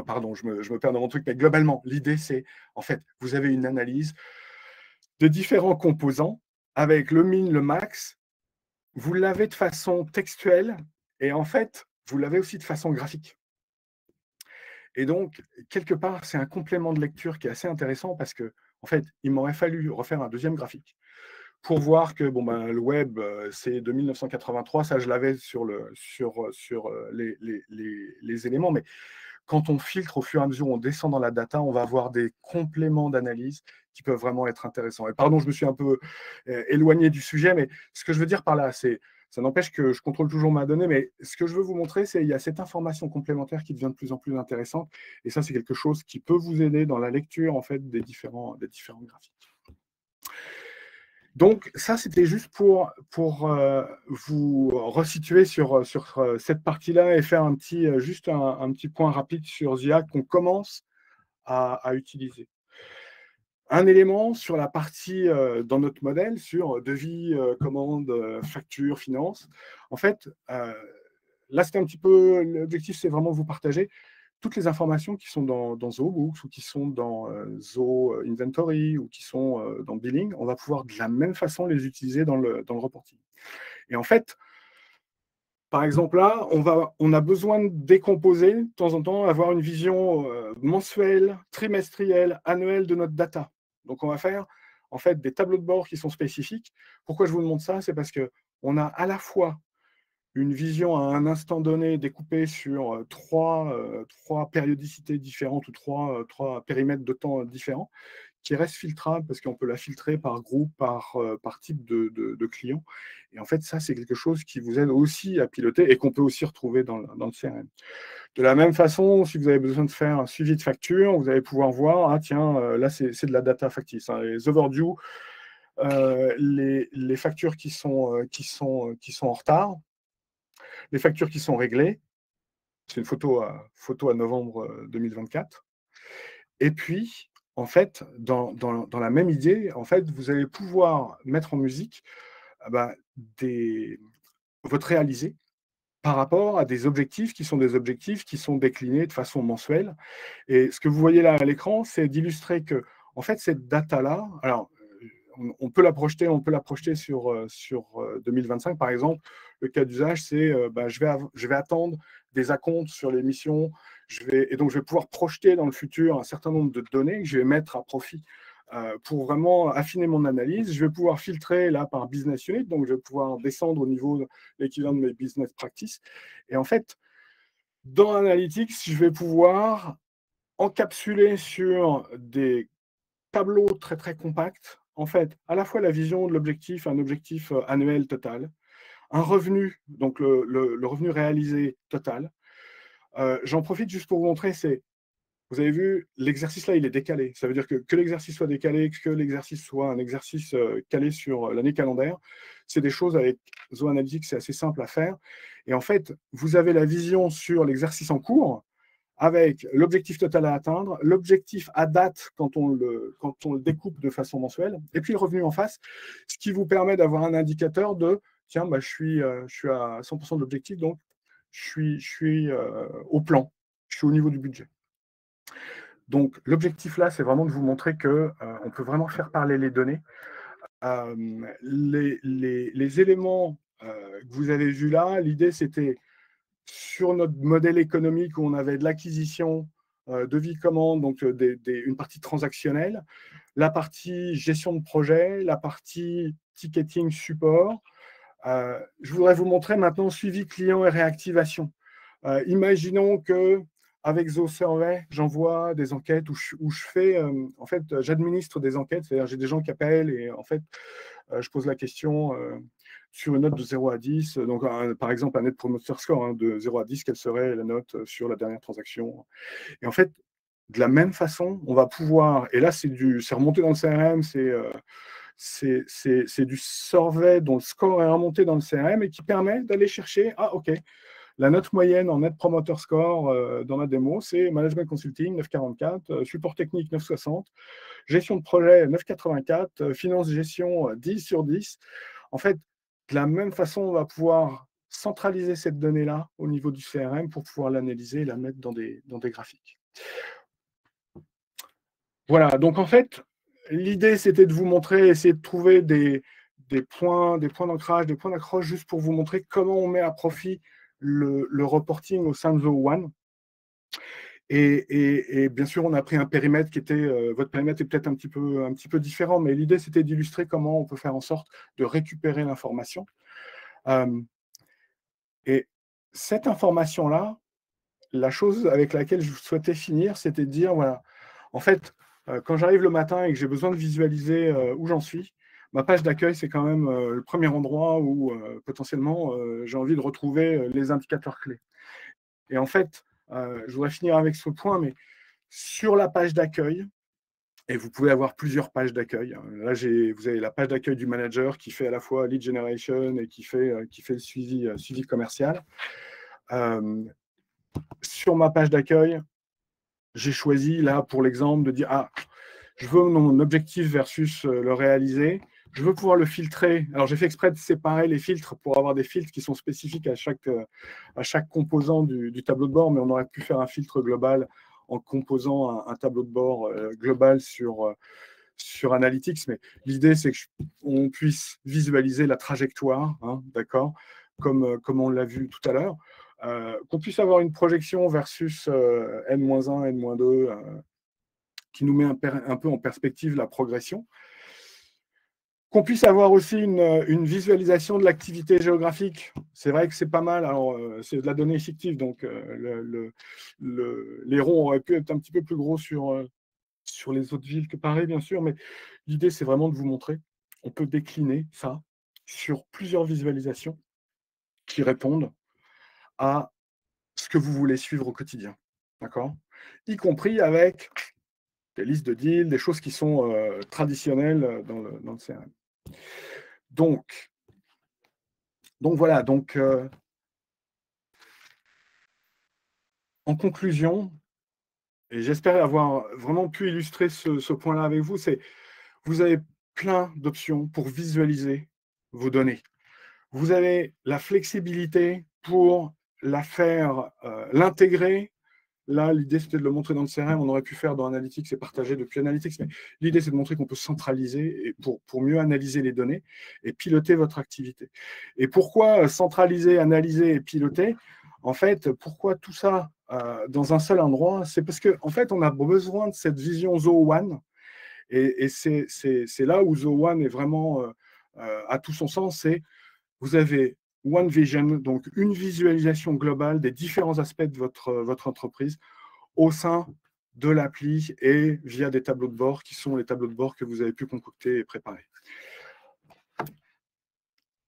Pardon, je me perds dans mon truc, mais globalement, l'idée, c'est, en fait, vous avez une analyse de différents composants avec le min, le max. Vous l'avez de façon textuelle et en fait, vous l'avez aussi de façon graphique. Et donc, quelque part, c'est un complément de lecture qui est assez intéressant parce que, en fait, il m'aurait fallu refaire un deuxième graphique pour voir que bon, ben, le web, c'est de 1983, ça je l'avais sur les éléments, mais quand on filtre au fur et à mesure, on descend dans la data, on va avoir des compléments d'analyse qui peuvent vraiment être intéressants. Et pardon, je me suis un peu éloigné du sujet, mais ce que je veux dire par là, c'est, ça n'empêche que je contrôle toujours ma donnée, mais ce que je veux vous montrer, c'est qu'il y a cette information complémentaire qui devient de plus en plus intéressante. Et ça, c'est quelque chose qui peut vous aider dans la lecture en fait, des différents graphiques. Donc, ça, c'était juste pour vous resituer sur cette partie-là et faire juste un petit point rapide sur ZIA qu'on commence à utiliser. Un élément sur la partie dans notre modèle, sur devis, commande, facture, finance. En fait, là, c'était un petit peu, l'objectif, c'est vraiment vous partager toutes les informations qui sont dans ZooBooks ou qui sont dans Zoo Inventory ou qui sont dans Billing, on va pouvoir de la même façon les utiliser dans le reporting. Et en fait, par exemple là, on a besoin de décomposer de temps en temps, avoir une vision mensuelle, trimestrielle, annuelle de notre data. Donc on va faire en fait des tableaux de bord qui sont spécifiques. Pourquoi je vous demande ça? C'est parce qu'on a à la fois une vision à un instant donné découpée sur trois périodicités différentes ou trois périmètres de temps différents, qui reste filtrable parce qu'on peut la filtrer par groupe, par type de client. Et en fait, ça, c'est quelque chose qui vous aide aussi à piloter et qu'on peut aussi retrouver dans le CRM. De la même façon, si vous avez besoin de faire un suivi de facture, vous allez pouvoir voir, ah tiens, là, c'est de la data factice. Hein, les overdue, les factures qui sont en retard, les factures qui sont réglées. C'est une photo à novembre 2024. Et puis, en fait, dans la même idée, en fait, vous allez pouvoir mettre en musique votre réalisé par rapport à des objectifs qui sont déclinés de façon mensuelle. Et ce que vous voyez là à l'écran, c'est d'illustrer que, en fait, cette data-là, alors, on peut la projeter sur 2025, par exemple. Le cas d'usage, c'est je vais attendre des acomptes sur les missions, et donc je vais pouvoir projeter dans le futur un certain nombre de données que je vais mettre à profit pour vraiment affiner mon analyse. Je vais pouvoir filtrer là par business unit, donc je vais pouvoir descendre au niveau de l'équivalent de mes business practices. Et en fait, dans Analytics, je vais pouvoir encapsuler sur des tableaux très très compacts, en fait, à la fois la vision de l'objectif, un objectif annuel total, un revenu, donc le revenu réalisé total. J'en profite juste pour vous montrer, vous avez vu, l'exercice là, il est décalé. Ça veut dire que l'exercice soit décalé, que l'exercice soit un exercice calé sur l'année calendaire, c'est des choses avec ZooAnalytics, c'est assez simple à faire. Et en fait, vous avez la vision sur l'exercice en cours, avec l'objectif total à atteindre, l'objectif à date quand on le découpe de façon mensuelle, et puis le revenu en face, ce qui vous permet d'avoir un indicateur de tiens, je suis à 100% de l'objectif, donc je suis au plan, je suis au niveau du budget. Donc l'objectif là, c'est vraiment de vous montrer qu'on peut vraiment faire parler les données. Les éléments que vous avez vus là, l'idée c'était sur notre modèle économique où on avait de l'acquisition, devis commande, donc une partie transactionnelle, la partie gestion de projet, la partie ticketing support. Je voudrais vous montrer maintenant suivi client et réactivation. Imaginons que avec ZoSurvey, j'envoie des enquêtes où je fais, en fait, j'administre des enquêtes, c'est-à-dire j'ai des gens qui appellent et en fait, je pose la question sur une note de 0 à 10. Donc, par exemple, un Net Promoter Score hein, de 0 à 10, quelle serait la note sur la dernière transaction? Et en fait, de la même façon, on va pouvoir, et là, c'est remonté dans le CRM, c'est du survey dont le score est remonté dans le CRM et qui permet d'aller chercher, ah, OK, la note moyenne en Net Promoter Score dans la démo, c'est Management Consulting 9,44, Support Technique 9,60, Gestion de projet 9,84, Finance Gestion 10 sur 10. En fait, de la même façon, on va pouvoir centraliser cette donnée-là au niveau du CRM pour pouvoir l'analyser et la mettre dans des graphiques. Voilà, donc en fait, l'idée, c'était de vous montrer, essayer de trouver des points d'ancrage, des points d'accroche, juste pour vous montrer comment on met à profit le reporting au sein de Zo1. Et bien sûr, on a pris un périmètre qui était, votre périmètre est peut-être un petit peu différent, mais l'idée, c'était d'illustrer comment on peut faire en sorte de récupérer l'information. Et cette information-là, la chose avec laquelle je souhaitais finir, c'était de dire, voilà, en fait, quand j'arrive le matin et que j'ai besoin de visualiser où j'en suis, ma page d'accueil, c'est quand même le premier endroit où potentiellement j'ai envie de retrouver les indicateurs clés. Et en fait, je voudrais finir avec ce point, mais sur la page d'accueil, et vous pouvez avoir plusieurs pages d'accueil. Là, vous avez la page d'accueil du manager qui fait à la fois lead generation et qui fait le suivi commercial. Sur ma page d'accueil, j'ai choisi là pour l'exemple de dire ah, je veux mon objectif versus le réaliser. Je veux pouvoir le filtrer. Alors, j'ai fait exprès de séparer les filtres pour avoir des filtres qui sont spécifiques à chaque composant du tableau de bord, mais on aurait pu faire un filtre global en composant un tableau de bord global sur Analytics. Mais l'idée, c'est qu'on puisse visualiser la trajectoire, hein, d'accord, comme on l'a vu tout à l'heure. Qu'on puisse avoir une projection versus N-1, N-2, qui nous met un peu en perspective la progression. Qu'on puisse avoir aussi une visualisation de l'activité géographique. C'est vrai que c'est pas mal. Alors, c'est de la donnée fictive, donc les ronds auraient pu être un petit peu plus gros sur les autres villes que Paris, bien sûr, mais l'idée, c'est vraiment de vous montrer. On peut décliner ça sur plusieurs visualisations qui répondent à ce que vous voulez suivre au quotidien. D'accord? Y compris avec des listes de deals, des choses qui sont traditionnelles dans le CRM. Donc voilà, en conclusion, et j'espère avoir vraiment pu illustrer ce point-là avec vous, c'est vous avez plein d'options pour visualiser vos données. Vous avez la flexibilité pour l'intégrer. Là, l'idée, c'était de le montrer dans le CRM. On aurait pu faire dans Analytics et partager depuis Analytics, mais l'idée, c'est de montrer qu'on peut centraliser et pour mieux analyser les données et piloter votre activité. Et pourquoi centraliser, analyser et piloter? En fait, pourquoi tout ça dans un seul endroit? C'est parce qu'en fait, on a besoin de cette vision Zo1. Et c'est là où Zo1 est vraiment à tout son sens. C'est vous avez One Vision, donc une visualisation globale des différents aspects de votre entreprise au sein de l'appli et via des tableaux de bord qui sont les tableaux de bord que vous avez pu concocter et préparer.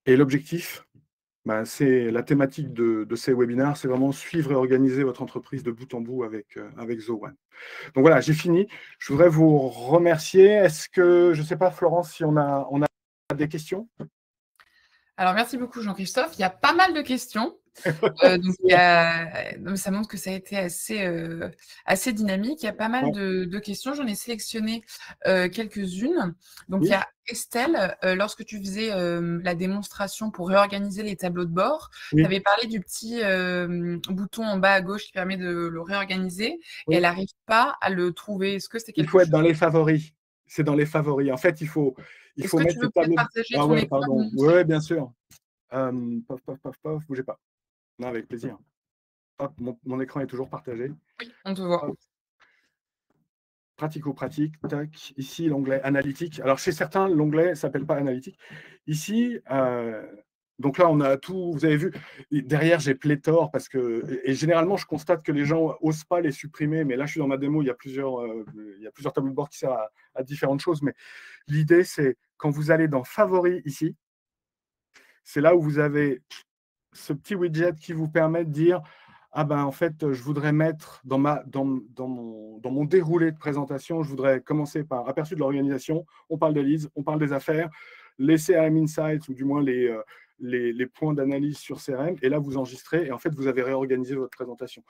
Et l'objectif, c'est la thématique de ces webinaires, c'est vraiment suivre et organiser votre entreprise de bout en bout avec Zo1. Donc voilà, j'ai fini. Je voudrais vous remercier. Est-ce que, je ne sais pas, Florence, si on a des questions? Alors, merci beaucoup, Jean-Christophe. Il y a pas mal de questions. Ça montre que ça a été assez dynamique. Il y a pas mal de questions. J'en ai sélectionné quelques-unes. Donc, oui. Il y a Estelle. Lorsque tu faisais la démonstration pour réorganiser les tableaux de bord, oui. Tu avais parlé du petit bouton en bas à gauche qui permet de le réorganiser. Oui. Et elle n'arrive pas à le trouver. Est-ce que c'est quelque chose? Il faut être dans les favoris. C'est dans les favoris. En fait, il faut Est-ce que tu veux peut-être partager ton écran? Oui, bien sûr. Bougez pas. Non, avec plaisir. Hop, mon écran est toujours partagé. Oui, on te voit. Hop, pratico-pratique, tac. Ici, l'onglet analytique. Alors, chez certains, l'onglet ne s'appelle pas analytique. Ici, donc là, on a tout, vous avez vu, derrière, j'ai pléthore parce que, et généralement, je constate que les gens n'osent pas les supprimer, mais là, je suis dans ma démo, il y a plusieurs tableaux de bord qui servent à différentes choses, mais l'idée, c'est quand vous allez dans Favoris ici, c'est là où vous avez ce petit widget qui vous permet de dire ah ben en fait, je voudrais mettre dans mon déroulé de présentation, je voudrais commencer par aperçu de l'organisation, on parle des leads, on parle des affaires, les CRM Insights, ou du moins les points d'analyse sur CRM, et là vous enregistrez, et en fait vous avez réorganisé votre présentation.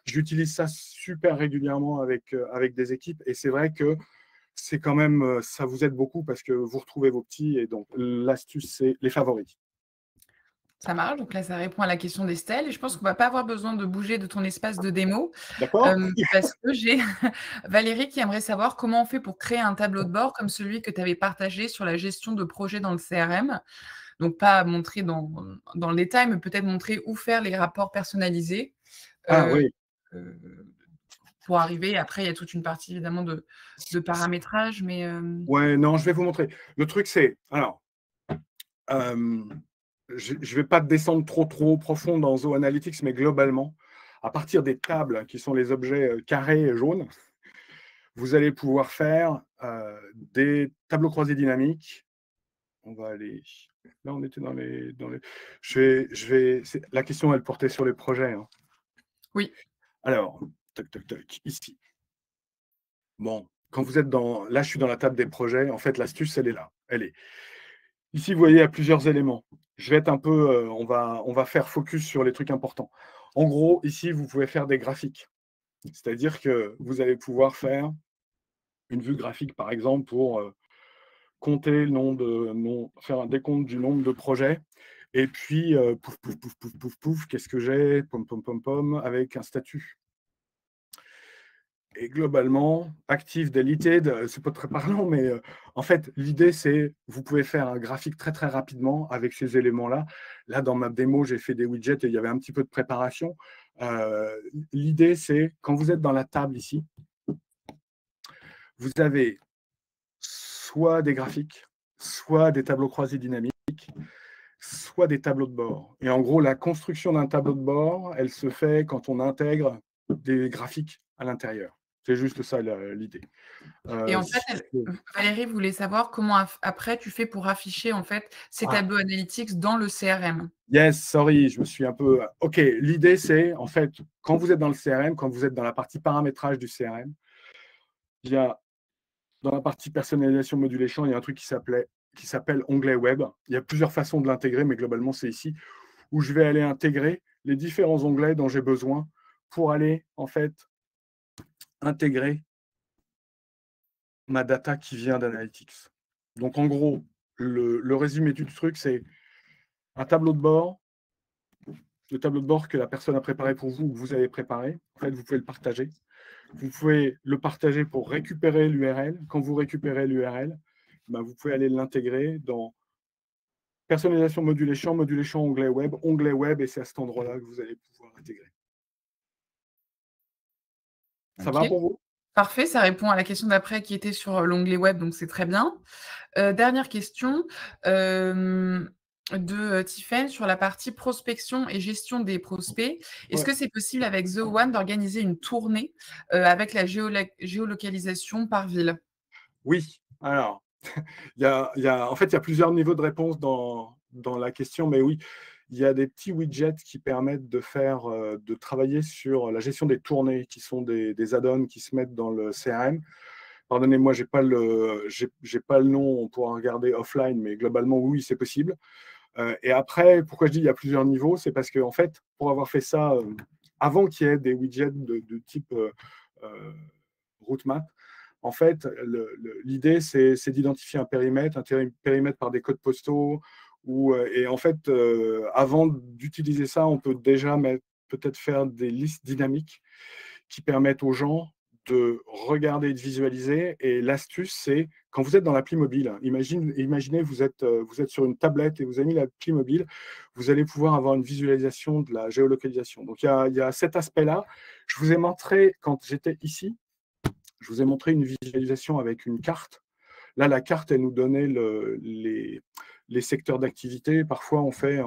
J'utilise ça super régulièrement avec des équipes, et c'est vrai que c'est quand même, ça vous aide beaucoup parce que vous retrouvez vos petits, et donc l'astuce, c'est les favoris. Ça marche, donc là, ça répond à la question d'Estelle et je pense qu'on va pas avoir besoin de bouger de ton espace de démo, D'accord? parce que j'ai Valérie qui aimerait savoir comment on fait pour créer un tableau de bord comme celui que tu avais partagé sur la gestion de projet dans le CRM. Donc pas montrer dans le détail, mais peut-être montrer où faire les rapports personnalisés, Ah heu oui. heu, pour arriver après il y a toute une partie évidemment de paramétrage, mais Ouais, non, je vais vous montrer. Le truc, c'est, alors, je ne vais pas descendre trop profond dans Analytics, mais globalement, à partir des tables qui sont les objets carrés et jaunes, vous allez pouvoir faire des tableaux croisés dynamiques. On va aller. Là, on était dans les. La question, elle portait sur les projets, hein. oui, Alors, tac, tac, tac, ici. Bon, quand vous êtes dans. Là, je suis dans la table des projets. En fait, l'astuce, elle est là. Elle est. Ici, vous voyez, il y a plusieurs éléments. Je vais être un peu, on va faire focus sur les trucs importants. En gros, ici, vous pouvez faire des graphiques. C'est-à-dire que vous allez pouvoir faire une vue graphique, par exemple, pour compter le nombre faire un décompte du nombre de projets. Et puis, pouf, pouf, pouf, pouf, pouf, pouf, qu'est-ce que j'ai? Pom, pom, pom, pom, avec un statut. Et globalement, active, deleted, c'est pas très parlant, mais en fait, l'idée, c'est vous pouvez faire un graphique très très rapidement avec ces éléments-là. Là, dans ma démo, j'ai fait des widgets et il y avait un petit peu de préparation. L'idée, c'est quand vous êtes dans la table ici, vous avez soit des graphiques, soit des tableaux croisés dynamiques, soit des tableaux de bord. Et en gros, la construction d'un tableau de bord, elle se fait quand on intègre des graphiques à l'intérieur. C'est juste ça l'idée. et en fait, Si elle je Valérie voulait savoir comment après tu fais pour afficher en fait ces Ah, tableaux analytics dans le CRM? yes, sorry, je me suis un peu. Ok, l'idée c'est en fait, quand vous êtes dans le CRM, quand vous êtes dans la partie paramétrage du CRM, il y a dans la partie personnalisation modulé champ, il y a un truc qui s'appelle onglet web. Il y a plusieurs façons de l'intégrer, mais globalement c'est ici où je vais aller intégrer les différents onglets dont j'ai besoin pour aller en fait intégrer ma data qui vient d'Analytics. Donc en gros, le résumé du truc, c'est un tableau de bord, le tableau de bord que la personne a préparé pour vous ou que vous avez préparé. En fait, vous pouvez le partager. Vous pouvez le partager pour récupérer l'URL. Quand vous récupérez l'URL, ben, vous pouvez aller l'intégrer dans personnalisation modulé champ, onglet web, et c'est à cet endroit-là que vous allez pouvoir intégrer. Ça OK, va pour vous? parfait, ça répond à la question d'après qui était sur, l'onglet web, donc c'est très bien. Dernière question, de, Tiffaine sur la partie prospection et gestion des prospects. Est-ce Ouais. que c'est possible avec The One d'organiser une tournée, avec la géolocalisation par ville? Oui. Alors, en fait, il y a plusieurs niveaux de réponse dans la question, mais oui, il y a des petits widgets qui permettent de travailler sur la gestion des tournées, qui sont des add-ons qui se mettent dans le CRM. Pardonnez-moi, j'ai pas le nom, on pourra regarder offline, mais globalement, oui, c'est possible. Et après, pourquoi je dis il y a plusieurs niveaux, c'est parce que, en fait, pour avoir fait ça avant qu'il y ait des widgets de type route map, en fait, l'idée, c'est d'identifier un périmètre par des codes postaux. Et en fait, avant d'utiliser ça, on peut déjà peut-être faire des listes dynamiques qui permettent aux gens de regarder et de visualiser. Et l'astuce, c'est quand vous êtes dans l'appli mobile, imaginez vous êtes sur une tablette et vous avez mis l'appli mobile, vous allez pouvoir avoir une visualisation de la géolocalisation. Donc, il y a cet aspect-là. Je vous ai montré, quand j'étais ici, je vous ai montré une visualisation avec une carte. Là, la carte, elle nous donnait les secteurs d'activité. Parfois, on fait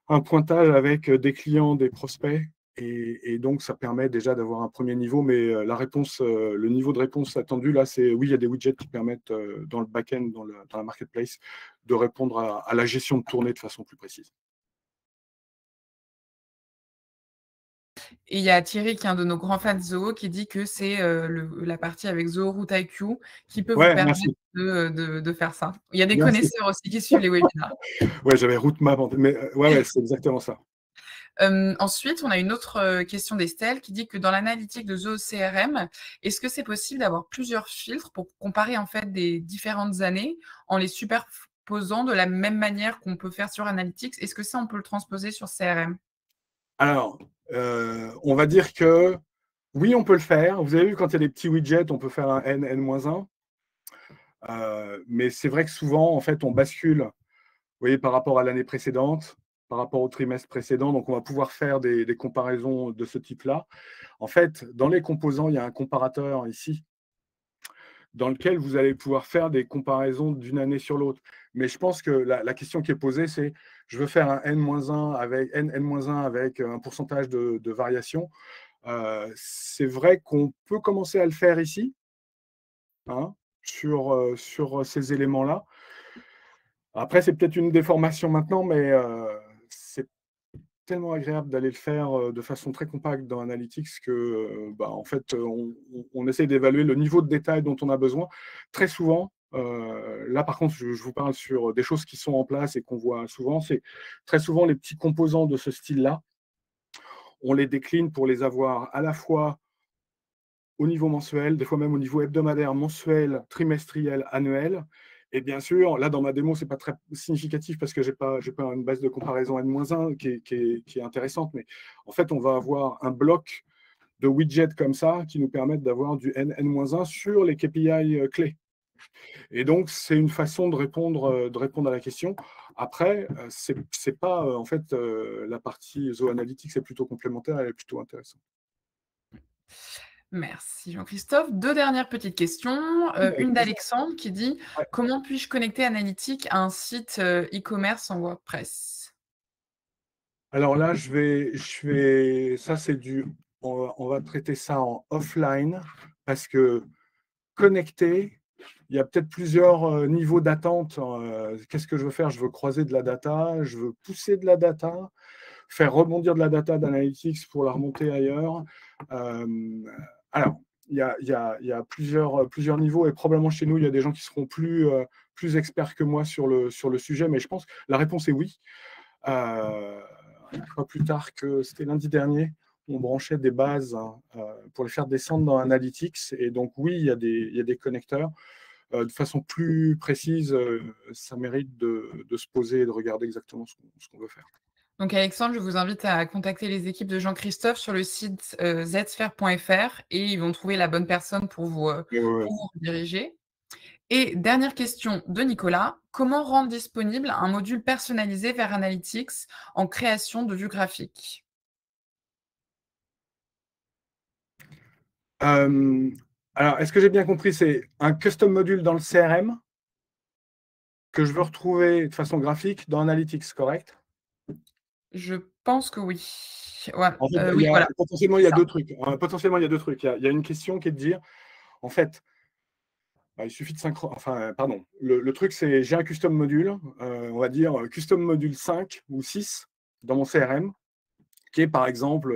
un pointage avec des clients, des prospects. Et donc, ça permet déjà d'avoir un premier niveau. Mais la réponse, le niveau de réponse attendu, là, c'est oui, il y a des widgets qui permettent, dans le back-end, dans la marketplace, de répondre à la gestion de tournée de façon plus précise. Et il y a Thierry, qui est un de nos grands fans de Zoho, qui dit que c'est la partie avec Zoho Route IQ qui peut vous Ouais, permettre merci. de faire ça. Il y a des Merci. connaisseurs aussi qui suivent les webinaires. Ouais, j'avais Routemap, mais ouais, c'est exactement ça. Ensuite, on a une autre question d'Estelle qui dit que dans l'analytique de Zoho CRM, est-ce que c'est possible d'avoir plusieurs filtres pour comparer en fait des différentes années en les superposant de la même manière qu'on peut faire sur Analytics? Est-ce que ça, on peut le transposer sur CRM? Alors, on va dire que oui, on peut le faire. Vous avez vu, quand il y a des petits widgets, on peut faire un N, N-1. Mais c'est vrai que souvent, en fait, on bascule, vous voyez, par rapport à l'année précédente, par rapport au trimestre précédent. Donc, on va pouvoir faire des comparaisons de ce type-là. En fait, dans les composants, il y a un comparateur ici, dans lequel vous allez pouvoir faire des comparaisons d'une année sur l'autre. Mais je pense que la question qui est posée, c'est je veux faire un N-1 avec N-1 avec un pourcentage de variation. C'est vrai qu'on peut commencer à le faire ici, hein, sur ces éléments-là. Après, c'est peut-être une déformation maintenant, mais c'est tellement agréable d'aller le faire de façon très compacte dans Analytics que, en fait, on essaie d'évaluer le niveau de détail dont on a besoin. Très souvent, là, par contre, je vous parle sur des choses qui sont en place et qu'on voit souvent, c'est très souvent les petits composants de ce style-là. On les décline pour les avoir à la fois au niveau mensuel, des fois même au niveau hebdomadaire, mensuel, trimestriel, annuel. Et bien sûr, là, dans ma démo, ce n'est pas très significatif parce que je n'ai pas une base de comparaison N-1 qui est intéressante. Mais en fait, on va avoir un bloc de widgets comme ça qui nous permettent d'avoir du N-1 sur les KPI clés. Et donc, c'est une façon de répondre à la question. Après, c'est pas, en fait, la partie Zoho Analytics est plutôt complémentaire, elle est plutôt intéressante. Merci Jean-Christophe. 2 dernières petites questions. Une d'Alexandre qui dit: Ouais. «Comment puis-je connecter Analytics à un site, e-commerce en WordPress?» Alors là, ça c'est on va traiter ça en offline parce que connecter, il y a peut-être plusieurs niveaux d'attente. Qu'est-ce que je veux faire? Je veux croiser de la data, je veux pousser de la data, faire rebondir de la data d'analytics pour la remonter ailleurs. Alors, il y a plusieurs niveaux et probablement chez nous, il y a des gens qui seront plus experts que moi sur le sujet, mais je pense que la réponse est oui. Pas plus tard que c'était lundi dernier, on branchait des bases pour les faire descendre dans Analytics. Et donc, oui, il y a des connecteurs. De façon plus précise, ça mérite de se poser et de regarder exactement ce qu'on veut faire. Donc Alexandre, je vous invite à contacter les équipes de Jean-Christophe sur le site, zsphere.fr et ils vont trouver la bonne personne Ouais, ouais. pour vous rediriger. Et dernière question de Nicolas: comment rendre disponible un module personnalisé vers Analytics en création de vue graphique? Alors, est-ce que j'ai bien compris? C'est un custom module dans le CRM que je veux retrouver de façon graphique dans Analytics, correct? Je pense que oui. Ouais, En fait, oui, voilà, potentiellement, c'est il y a ça. deux trucs. Potentiellement, il y a deux trucs. Il y a une question qui est de dire, en fait, il suffit de enfin, pardon. Le truc, c'est j'ai un custom module, on va dire custom module 5 ou 6 dans mon CRM, qui est par exemple,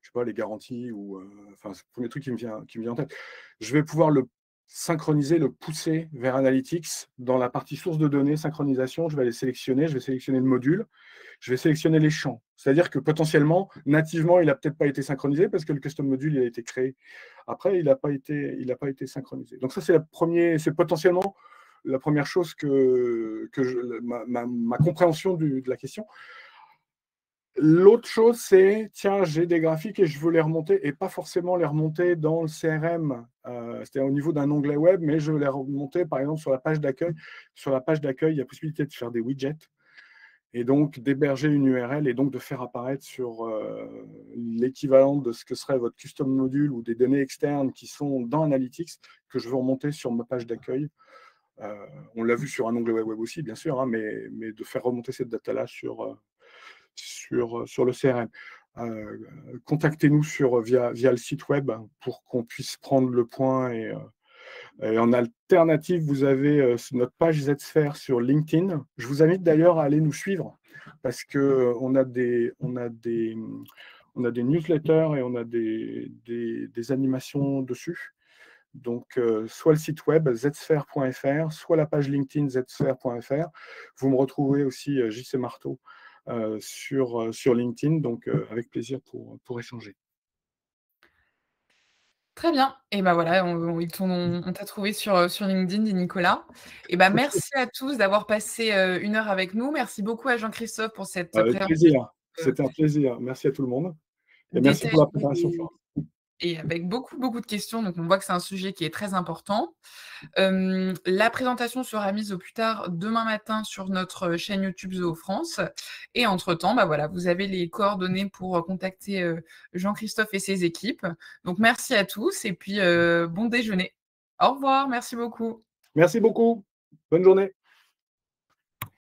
je sais pas, les garanties ou enfin, c'est le premier truc qui me vient en tête. Je vais pouvoir le synchroniser, le pousser vers Analytics dans la partie source de données, synchronisation. Je vais aller sélectionner, je vais sélectionner le module, je vais sélectionner les champs. C'est-à-dire que potentiellement, nativement, il n'a peut-être pas été synchronisé parce que le custom module il a été créé. Après, il n'a pas été synchronisé. Donc ça, c'est potentiellement la première chose ma compréhension de la question. L'autre chose, c'est, tiens, j'ai des graphiques et je veux les remonter, et pas forcément les remonter dans le CRM, c'est-à-dire au niveau d'un onglet web, mais je veux les remonter, par exemple, sur la page d'accueil. Sur la page d'accueil, il y a possibilité de faire des widgets, et donc d'héberger une URL, et donc de faire apparaître sur l'équivalent de ce que serait votre custom module ou des données externes qui sont dans Analytics, que je veux remonter sur ma page d'accueil. On l'a vu sur un onglet web aussi, bien sûr, hein, mais de faire remonter cette data-là sur le CRM. Contactez-nous via le site web pour qu'on puisse prendre le point. Et en alternative, vous avez notre page Zsphere sur LinkedIn. Je vous invite d'ailleurs à aller nous suivre parce qu'on a des newsletters et on a des animations dessus. Donc, soit le site web zsphere.fr, soit la page LinkedIn zsphere.fr. Vous me retrouvez aussi, JC Marteau, sur LinkedIn, donc avec plaisir pour échanger. Très bien. Et ben voilà, on t'a trouvé sur LinkedIn, dit Nicolas. Et ben merci à tous d'avoir passé 1 heure avec nous. Merci beaucoup à Jean-Christophe pour cette Avec présentation plaisir. C'était un plaisir. Merci à tout le monde. Et merci pour détaillée la préparation, Florence. et avec beaucoup, beaucoup de questions. Donc on voit que c'est un sujet qui est très important. La présentation sera mise au plus tard demain matin sur notre chaîne YouTube Zoo France. Et entre-temps, bah voilà, vous avez les coordonnées pour contacter Jean-Christophe et ses équipes. Donc merci à tous et puis bon déjeuner. Au revoir, merci beaucoup. Merci beaucoup. Bonne journée.